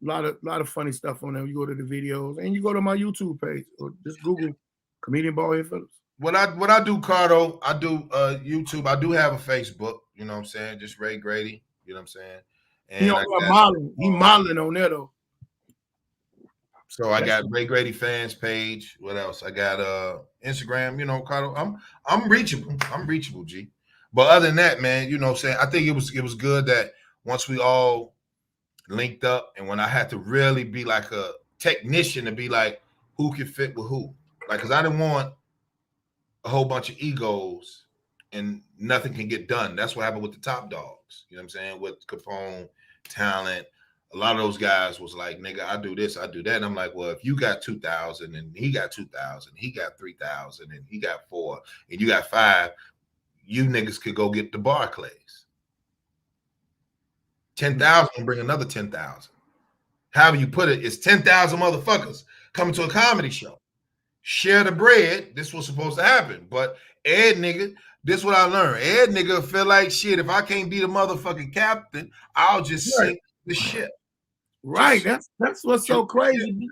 A lot of funny stuff on there. You go to the videos and you go to my YouTube page or just Google comedian Ballhead Phillips. What I do, Cardo, I do YouTube. I do have a Facebook, you know what I'm saying? Just Ray Grady, you know what I'm saying? And he modeling on there though. So I got Ray Grady fans page. What else? I got Instagram, you know, I'm reachable. I'm reachable, G. But other than that, man, you know what I'm saying? I think it was good that once we all linked up and when I had to really be like a technician to be like who can fit with who. Like, cause I didn't want a whole bunch of egos and nothing can get done. That's what happened with the top dogs. You know what I'm saying? With Capone, Talent. A lot of those guys was like, nigga, I do this, I do that. And I'm like, well, if you got 2,000 and he got 2,000, he got 3,000 and he got 4 and you got 5, you niggas could go get the Barclays. 10,000 and bring another 10,000. However you put it, it's 10,000 motherfuckers coming to a comedy show. Share the bread. This was supposed to happen. But Ed nigga, this is what I learned. Ed nigga feel like shit. If I can't be the motherfucking captain, I'll just sink the ship. Right. That's what's so crazy.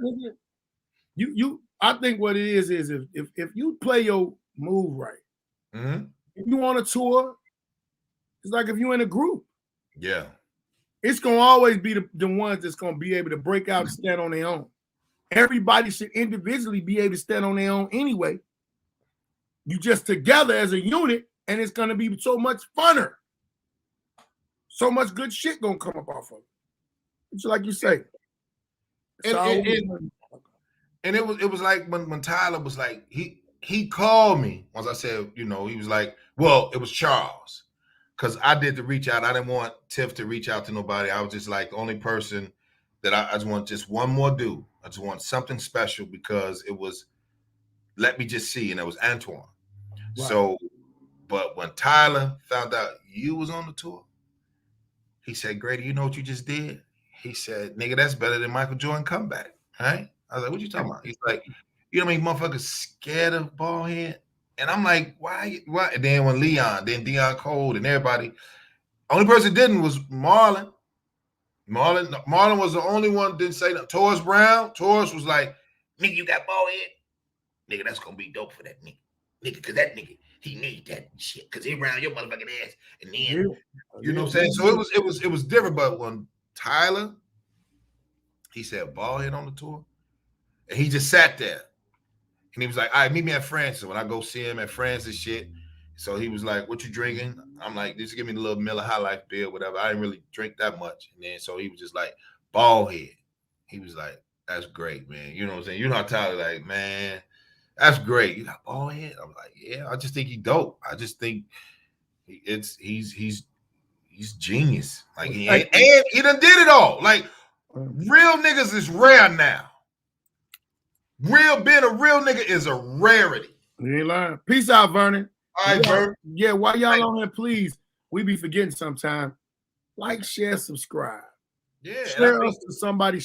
You I think what it is if you play your move right, if you on a tour, it's like if you in a group. Yeah. It's gonna always be the ones that's gonna be able to break out and stand on their own. Everybody should individually be able to stand on their own anyway. You just together as a unit, and it's gonna be so much funner. So much good shit gonna come up off of it. It's like you say. And it was like when Tyler was like, he called me once I said, you know, he was like, well, it was Charles. Because I did the reach out. I didn't want Tiff to reach out to nobody. I was just like the only person that I just want just one more dude. I just want something special because it was, let me just see. And it was Antoine. Right. So, but when Tyler found out you was on the tour, he said, Grady, you know what you just did? He said, nigga, that's better than Michael Jordan comeback. Right? I was like, what you talking about? He's like, you know what I mean? Motherfuckers scared of Ballhead. And I'm like, why? And then when Leon, then Deion Cole and everybody, only person didn't was Marlon. Marlon was the only one that didn't say that. Torres Brown, Torres was like, nigga, you got Ballhead? Nigga, that's gonna be dope for that nigga. Nigga, because that nigga, he need that shit. Because he around your motherfucking ass. And then, you know what I'm saying? So it was different. But when Tyler, he said Ballhead on the tour, and he just sat there. And he was like, all right, meet me at Francis. When I go see him at Francis shit. So he was like, what you drinking? I'm like, just give me the little Miller High Life beer, whatever. I didn't really drink that much. And then so he was just like, Ballhead. He was like, that's great, man. You know what I'm saying? You know how Tyler like, man, that's great. You got Ballhead? I'm like, yeah, I just think he's dope. I just think he's genius. Like, and he done did it all. Like, real niggas is rare now. Being a real nigga is a rarity. You ain't lying. Peace out, Vernon. All right, Vernon. Yeah, while y'all on here, please, we be forgetting sometime. Like, share, subscribe. Yeah. Share us to somebody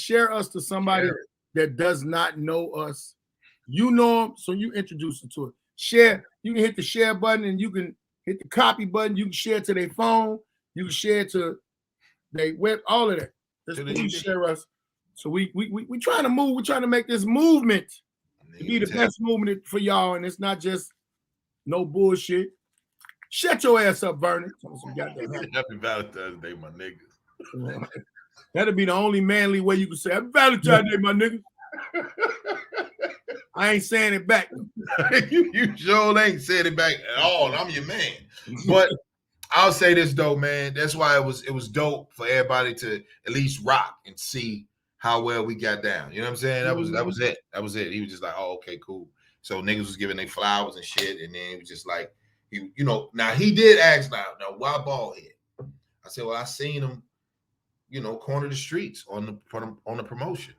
that does not know us. You know them, so you introduce them to it. Share. You can hit the share button and you can hit the copy button. You can share to their phone. You can share to their web, all of that. Just please share us. So we trying to move. We're trying to make this movement to be the best movement for y'all, and it's not just no bullshit. Shut your ass up, Vernon. Happy Valentine's Day, my niggas. That'd be the only manly way you can say Happy Valentine's Day, my niggas. I ain't saying it back. you sure ain't saying it back at all. I'm your man. But I'll say this though, man. That's why it was dope for everybody to at least rock and see how well we got down. You know what I'm saying? That was it. That was it. He was just like, oh, okay, cool. So niggas was giving their flowers and shit. And then he was just like, you know, now he did ask now why Ballhead? I said, well, I seen him, you know, corner the streets on the promotion.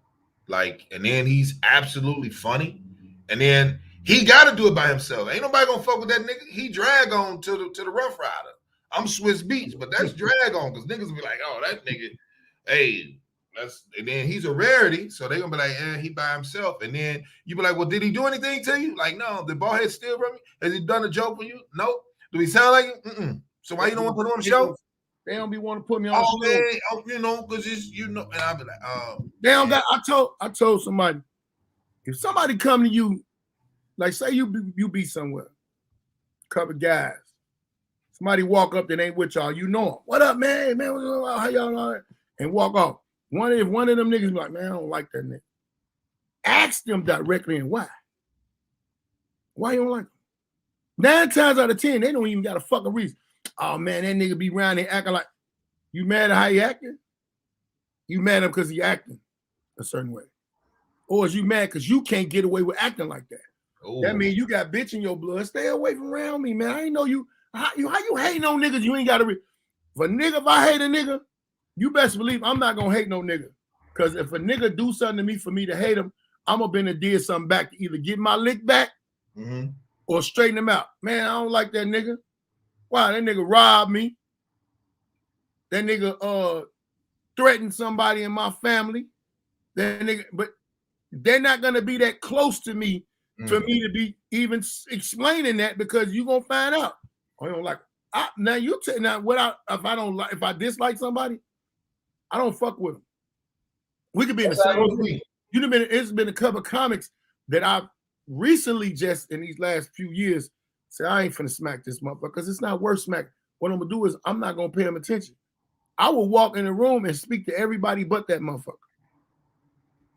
Like, and then he's absolutely funny. And then he got to do it by himself. Ain't nobody gonna fuck with that nigga. He drag on to the Rough Rider. I'm Swiss Beats, but that's drag on because niggas will be like, oh, that nigga, hey, and then he's a rarity, so they're gonna be like, he by himself. And then you be like, well, did he do anything to you? Like, no, the Ballhead still from me. Has he done a joke for you? Nope. Do he sound like it? Mm-mm. So why you don't want to put him on the show? They don't be want to put me on the show. Man, you know, because it's, you know, and I'll be like, they don't got. I told somebody, if somebody come to you, like say you be somewhere, couple guys, somebody walk up that ain't with y'all, you know him. What up, man? How y'all are? And walk off. One of them niggas be like, man, I don't like that nigga. ask them directly and why. Why you don't like them? 9 times out of 10, they don't even got a fucking reason. Oh man, that nigga be around there acting like, you mad at how he acting? You mad at him because he acting a certain way. Or is you mad because you can't get away with acting like that? Ooh. That means you got bitch in your blood. Stay away from around me, man. I ain't know you. How you hating on niggas? You ain't got to. If I hate a nigga, you best believe I'm not gonna hate no nigga. Because if a nigga do something to me for me to hate him, I'm gonna been and did something back to either get my lick back or straighten him out. Man, I don't like that nigga. Wow, that nigga robbed me. That nigga threatened somebody in my family. That nigga, but they're not gonna be that close to me for me to be even explaining that, because you gonna find out. I don't like. Now you tell now what if I dislike somebody, I don't fuck with them. We could be in the same room. It's been a couple of comics that I've recently just in these last few years said I ain't finna smack this motherfucker because it's not worth smack. What I'm gonna do is I'm not gonna pay him attention. I will walk in the room and speak to everybody but that motherfucker.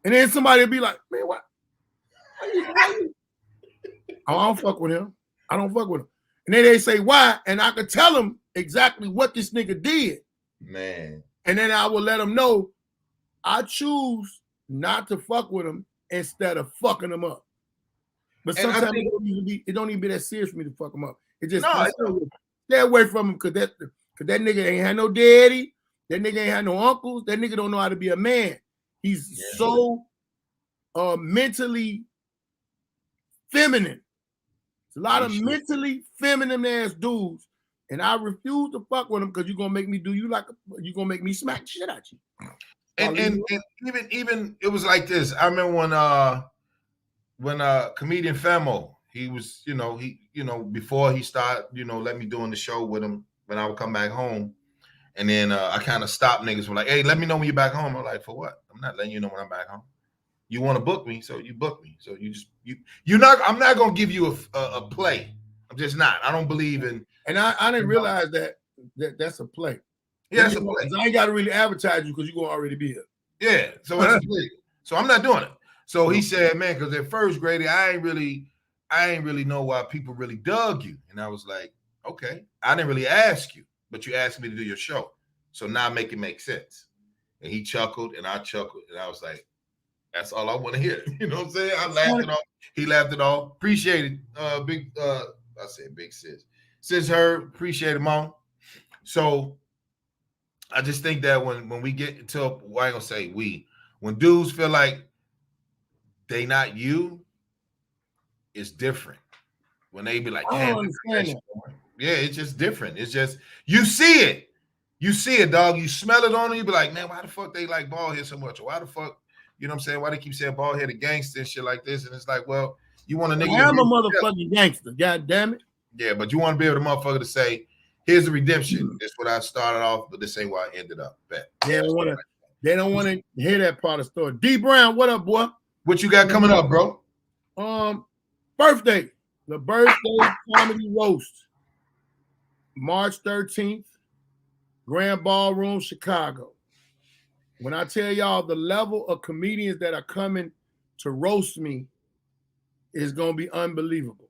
And then somebody will be like, man, what? Oh, I don't fuck with him. I don't fuck with him. And then they say, why? And I could tell them exactly what this nigga did. Man. And then I will let them know I choose not to fuck with him instead of fucking him up. But sometimes it don't even be that serious for me to fuck him up. It just stay away from him because that nigga ain't had no daddy. That nigga ain't had no uncles. That nigga don't know how to be a man. He's so mentally feminine. It's a lot of mentally feminine ass dudes, and I refuse to fuck with them because you're gonna make me do you like you're gonna make me smack the shit out you. And even it was like this. I remember when comedian Famo, he was, before he started, let me doing the show with him when I would come back home. And then I kind of stopped niggas from like, hey, let me know when you're back home. I'm like, for what? I'm not letting you know when I'm back home. You want to book me, so you book me. So I'm not gonna give you a play. I'm just not. I don't believe in. And I didn't realize that's a play. Yeah, that's a play. I ain't got to really advertise you because you're gonna already be here. Yeah, so it's a play. So I'm not doing it. So he said, man, because at first, Grady, I ain't really know why people really dug you. And I was like, okay, I didn't really ask you, but you asked me to do your show. So now make it make sense. And he chuckled and I chuckled. And I was like, that's all I want to hear. You know what I'm saying? I laughed it off. He laughed it off. Appreciate it. I said big sis. Sis Herb, appreciate it, Mom. So I just think that when we get to, well, I ain't gonna say when dudes feel like they not you, it's different. When they be like, damn, yeah, it's just different. It's just, you see it. You see it, dog. You smell it on them. You be like, man, why the fuck they like bald head so much? Or why the fuck, you know what I'm saying? Why they keep saying bald headed gangster and shit like this? And it's like, well, you want a nigga. I'm a motherfucking gangster. God damn it. Yeah, but you want to be able to motherfucker to say, here's the redemption. This is what I started off, but this ain't where I ended up. They don't want to hear that part of the story. D Brown, what up, boy? What you got coming up, bro? Birthday. The birthday comedy roast. March 13th, Grand Ballroom, Chicago. When I tell y'all the level of comedians that are coming to roast me is going to be unbelievable.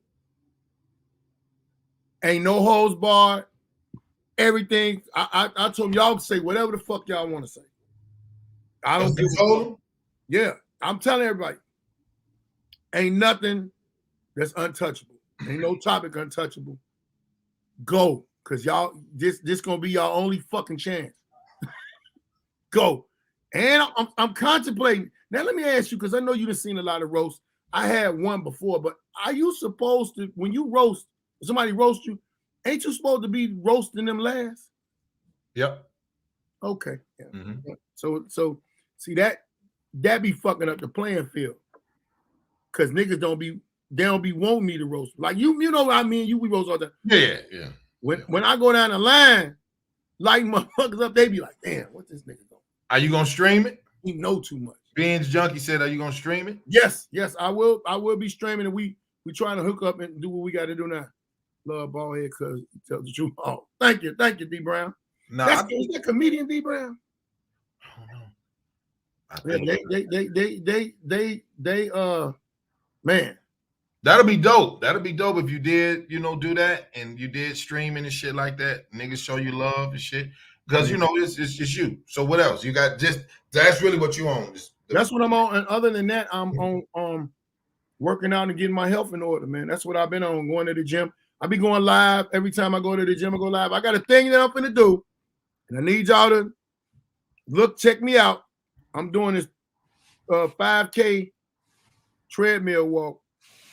Ain't no holds barred. Everything. I told them y'all say whatever the fuck y'all want to say. I don't give a fuck. Yeah, I'm telling everybody. Ain't nothing that's untouchable. Ain't no topic untouchable. Go. Because y'all, this gonna be y'all only fucking chance. Go. And I'm contemplating. Now let me ask you, because I know you done seen a lot of roasts. I had one before, but are you supposed to, when you roast, somebody roast you, ain't you supposed to be roasting them last? Yep. Okay. Yeah. Mm-hmm. So see that be fucking up the playing field. Cause niggas don't be wanting me to roast. Like you know what I mean? We roast all the Yeah. When I go down the line, like motherfuckers up, they be like, damn, what this nigga doing? Are you gonna stream it? He know too much. Beans Junkie said, are you gonna stream it? Yes, I will be streaming, and we trying to hook up and do what we got to do now. Love bald head, cause he tells the truth. Oh, thank you, D Brown. Is that comedian D Brown? I don't know. Man. That'll be dope. That'll be dope if you did, do that and you did streaming and shit like that. Niggas show you love and shit. Because it's you. So what else? You got that's really what you own. That's what I'm on. And other than that, I'm on working out and getting my health in order, man. That's what I've been on, going to the gym. I be going live every time I go to the gym. I go live. I got a thing that I'm finna do, and I need y'all to check me out. I'm doing this 5K treadmill walk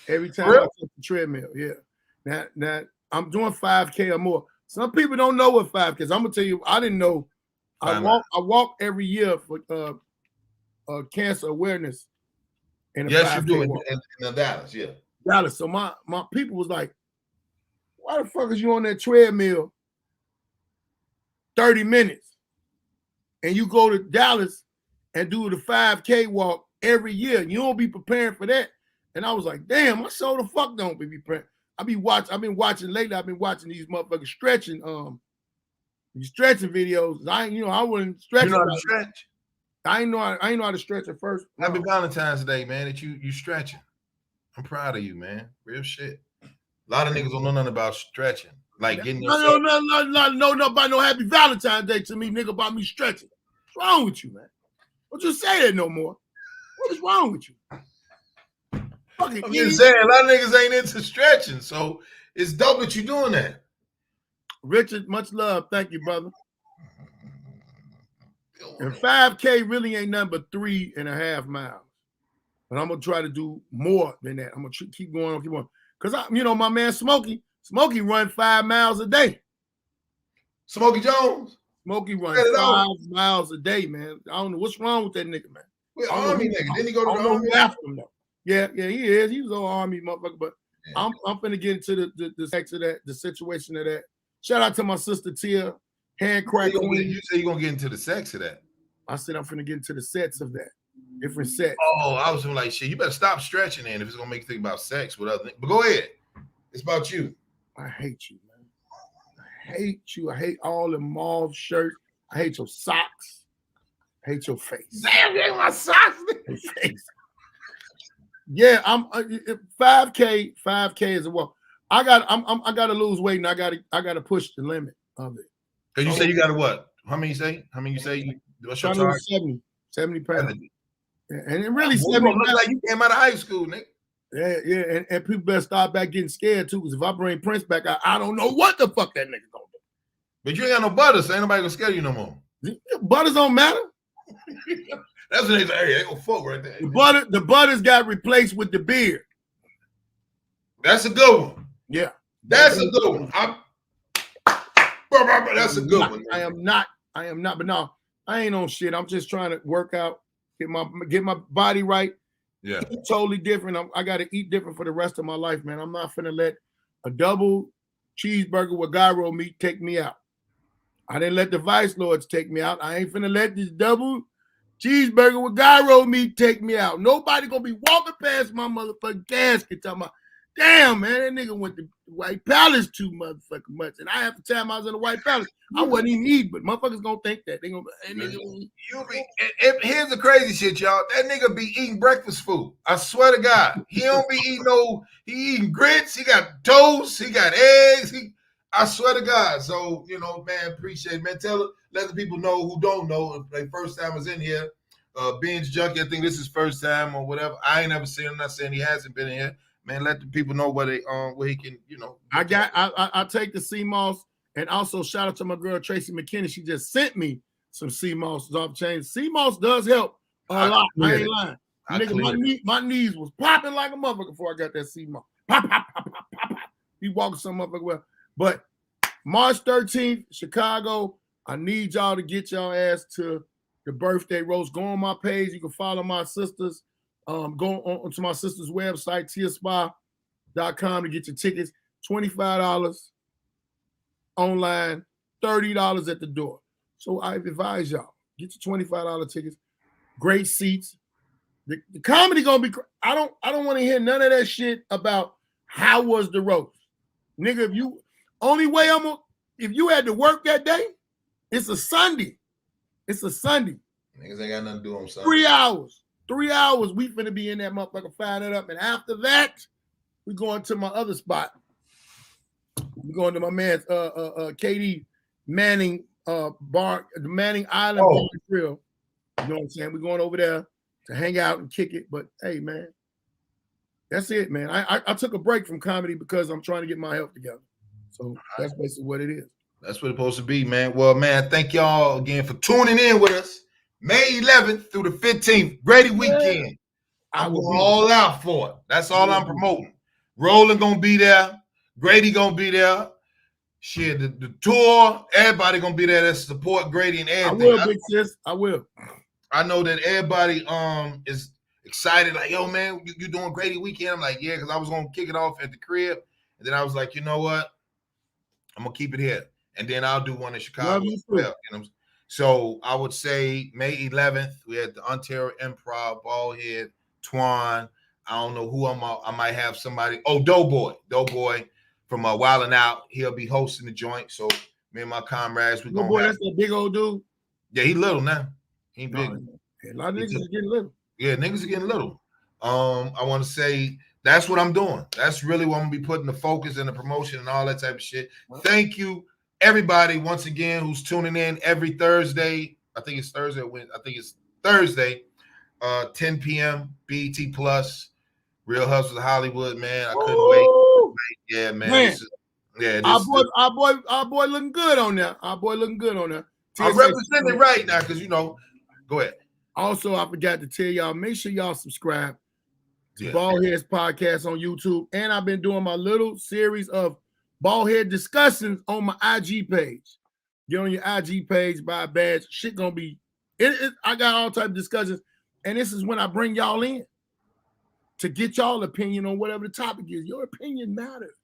every time I take the treadmill. Yeah. Now I'm doing 5K or more. Some people don't know what 5K is. I'm gonna tell you, I didn't know. I walk every year for cancer awareness. Yes, you do in Dallas, yeah. Dallas. So my people was like, why the fuck is you on that treadmill 30 minutes? And you go to Dallas and do the 5K walk every year. You don't be preparing for that. And I was like, damn, I sure the fuck don't be preparing. I've been watching lately. I've been watching these motherfuckers stretching videos. I wouldn't stretch. You know how to stretch? I ain't know how to stretch at first. Happy Valentine's Day, man, that you stretching. I'm proud of you, man. Real shit. A lot of niggas don't know nothing about stretching. Like getting no about no happy Valentine's Day to me, nigga, about me stretching. What's wrong with you, man? Don't you say that no more. What is wrong with you? I'm just saying, a lot of niggas ain't into stretching, so it's dope that you're doing that. Richard, much love. Thank you, brother. And 5K really ain't nothing but 3.5 miles. But I'm gonna try to do more than that. I'm gonna keep going on. Because my man Smokey run 5 miles a day. Smokey Jones? Smokey runs 5 miles a day, man. I don't know what's wrong with that nigga, man. Wait, Army nigga. Didn't he go to the Army? After him, though. Yeah, he is. He was an Army motherfucker. But yeah. I'm finna get into the sex of that, the situation of that. Shout out to my sister Tia, handcrack. You say you're gonna get into the sex of that. I said I'm finna get into the sets of that. Different sets. Oh, I was like, shit, you better stop stretching then if it's gonna make you think about sex with other things. But go ahead. It's about you. I hate you, man. I hate you. I hate all the mauve shirts. I hate your socks. I hate your face. Damn, my socks. Your face. Yeah, I'm 5K. 5K is a walk. I gotta lose weight and I gotta push the limit of it. Cause you say you gotta what? How many you say? What's your target? 70 pounds. And it really 70 look like you came out of high school, nigga. Yeah, and people better start back getting scared too. Because if I bring Prince back, I don't know what the fuck that nigga gonna do. But you ain't got no butter, so ain't nobody gonna scare you no more. Butters don't matter. That's what they say. Hey, they gonna fuck right there. The butters got replaced with the beard. That's a good one. Yeah, that's a good one. That's a good one. I am not. But no, I ain't on shit. I'm just trying to work out, get my body right. Yeah, it's totally different. I got to eat different for the rest of my life, man. I'm not finna let a double cheeseburger with gyro meat take me out. I didn't let the Vice Lords take me out. I ain't finna let this double cheeseburger with gyro meat take me out. Nobody gonna be walking past my motherfucking casket talking about, damn, man, that nigga went to White Palace too motherfucking much. And half the time I was in the White Palace, I wasn't even eating, but motherfuckers gonna think that. They gonna here's the crazy shit, y'all. That nigga be eating breakfast food. I swear to God. He don't be eating he eating grits, he got toast, he got eggs, I swear to God. So, man, appreciate it, man. Let the people know who don't know if they first time was in here. Binge Junkie, I think this is first time or whatever. I ain't never seen him. I'm not saying he hasn't been in here. Man, let the people know where he can, I take the sea moss, and also shout out to my girl Tracy McKinney. She just sent me some sea moss off chain. Sea moss does help a lot. I ain't lying. Nigga, my knees was popping like a motherfucker before I got that sea moss. Pop, pop, pop, pop, pop, pop. You walking some motherfucker well. But March 13th, Chicago, I need y'all to get y'all ass to the birthday roast. Go on my page. You can follow my sisters. Go on to my sister's website, tiaspa.com to get your tickets. $25 online, $30 at the door. So I advise y'all, get your $25 tickets. Great seats. The comedy gonna be. I don't want to hear none of that shit about how was the roast, nigga. If you had to work that day, it's a Sunday. It's a Sunday. Niggas ain't got nothing to do on Sunday. 3 hours. 3 hours. We finna be in that motherfucker firing it up. And after that, we going to my other spot. We're going to my man's KD Manning bar, the Manning Island Bar and Grill. You know what I'm saying? We're going over there to hang out and kick it. But hey, man, that's it, man. I took a break from comedy because I'm trying to get my health together. So that's basically what it is. That's what it's supposed to be, man. Well, man, thank y'all again for tuning in with us. May 11th through the 15th, Grady weekend. I'm going all out for it. That's all I'm promoting. Roland gonna be there. Grady gonna be there. Shit, the tour, everybody gonna be there to support Grady and everything. I will, big sis. I will. I know that everybody is excited, like, yo, man, you doing Grady weekend? I'm like, yeah, because I was gonna kick it off at the crib. And then I was like, you know what? I'm gonna keep it here. And then I'll do one in Chicago as well. You know? So I would say May 11th, we had the Ontario Improv, Ballhead, Twan. I don't know who I might have somebody. Oh, Doughboy from Wildin' Out. He'll be hosting the joint. So me and my comrades, we're going to that's that big old dude. Yeah, he little now. He ain't big. A lot of niggas is getting little. Yeah, niggas are getting little. I want to say that's what I'm doing. That's really what I'm going to be putting the focus and the promotion and all that type of shit. Thank you, everybody, once again, who's tuning in every Thursday. I think it's Thursday. I think it's Thursday, 10 p.m. BET Plus. Real Hustlers of Hollywood, man. I couldn't wait. Yeah, man. Our boy looking good on there. I'm representing right now because, go ahead. Also, I forgot to tell y'all, make sure y'all subscribe to Ballheads Podcast on YouTube. And I've been doing my little series of Ballhead discussions on my IG page. Get on your IG page, buy a badge. Shit gonna be, I got all type of discussions. And this is when I bring y'all in to get y'all opinion on whatever the topic is. Your opinion matters.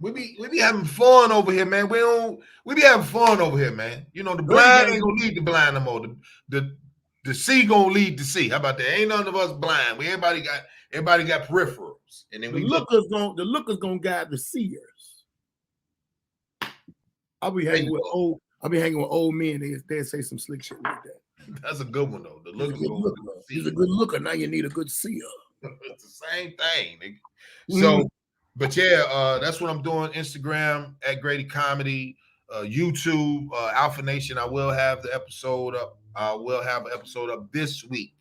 We be having fun over here, man. We be having fun over here, man. The blind ain't gonna lead the blind no more. The sea gonna lead the sea. How about that? Ain't none of us blind. Everybody got peripherals. And then the lookers gonna guide the seers. I'll be hanging with old men. They say some slick shit like that. That's a good one though. The lookers He's a good looker. Now you need a good seer. It's the same thing, nigga. So, but yeah, that's what I'm doing. Instagram at Grady Comedy, YouTube, Alpha Nation. I will have the episode up. I will have an episode up this week.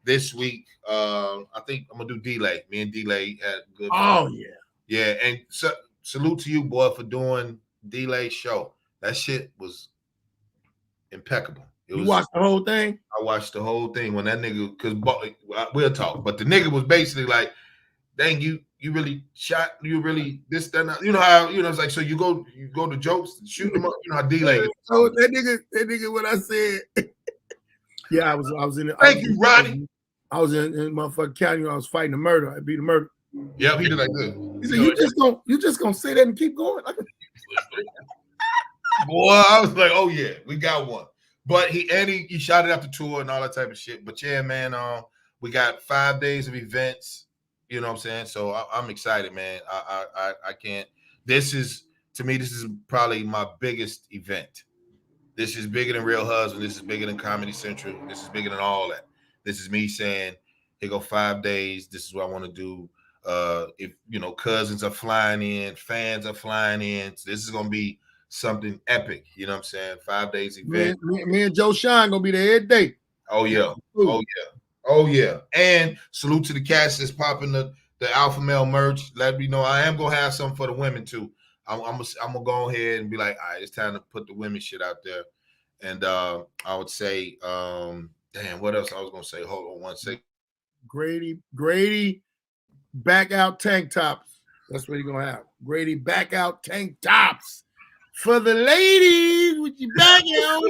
I think I'm gonna do Delay. Me and Delay had good. Oh yeah, yeah. And salute to you, boy, for doing Delay show. That shit was impeccable. You watched the whole thing? I watched the whole thing when that nigga, because we'll talk, but the nigga was basically like, dang, you really shot, you really this, that, that. You know how, it's like, so you go to jokes, shoot them up, how Delay is. So that nigga, what I said, yeah, I was in it. Thank you, Rodney. I was in motherfucking county when I was fighting a murder. I beat a murder. Yep, he did like this. He said, you just gonna say that and keep going? Boy, I was like, oh yeah, we got one. But he shot it after tour and all that type of shit. But yeah, man, we got 5 days of events. You know what I'm saying? So I'm excited, man. I can't. This is probably my biggest event. This is bigger than Real Husband. This is bigger than Comedy Central. This is bigger than all that. This is me saying, here go 5 days. This is what I want to do. If cousins are flying in, fans are flying in. So this is gonna be something epic, you know what I'm saying? 5 days event. Me and Joe Shine gonna be there every day. Oh yeah. And salute to the cats that's popping the Alpha Male merch. Let me know I am gonna have something for the women too. I'm gonna go ahead and be like, all right, it's time to put the women shit out there. And I would say, damn, what else I was gonna say? Hold on one second. Grady back out tank tops. That's what you're gonna have. Grady back out tank tops. For the ladies, with your back out.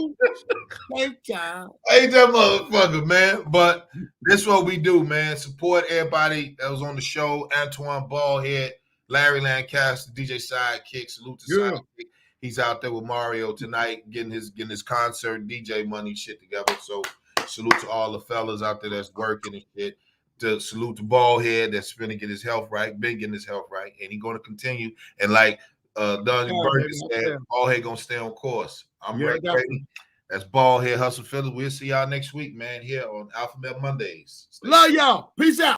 Tank top. I ain't that motherfucker, man. But this is what we do, man. Support everybody that was on the show. Antoine Ballhead, Larry Lancaster, DJ Sidekick. Salute to Sidekick. He's out there with Mario tonight, getting his concert, DJ money shit together. So salute to all the fellas out there that's working and shit. To salute to Ballhead that's finna get his health right, been getting his health right, and he's gonna continue. And like Dungeon Burger said, Ballhead gonna stay on course. I'm ready. That's Bald Head Hustle Philly. We'll see y'all next week, man, here on Alpha Male Mondays. Love y'all. Peace out.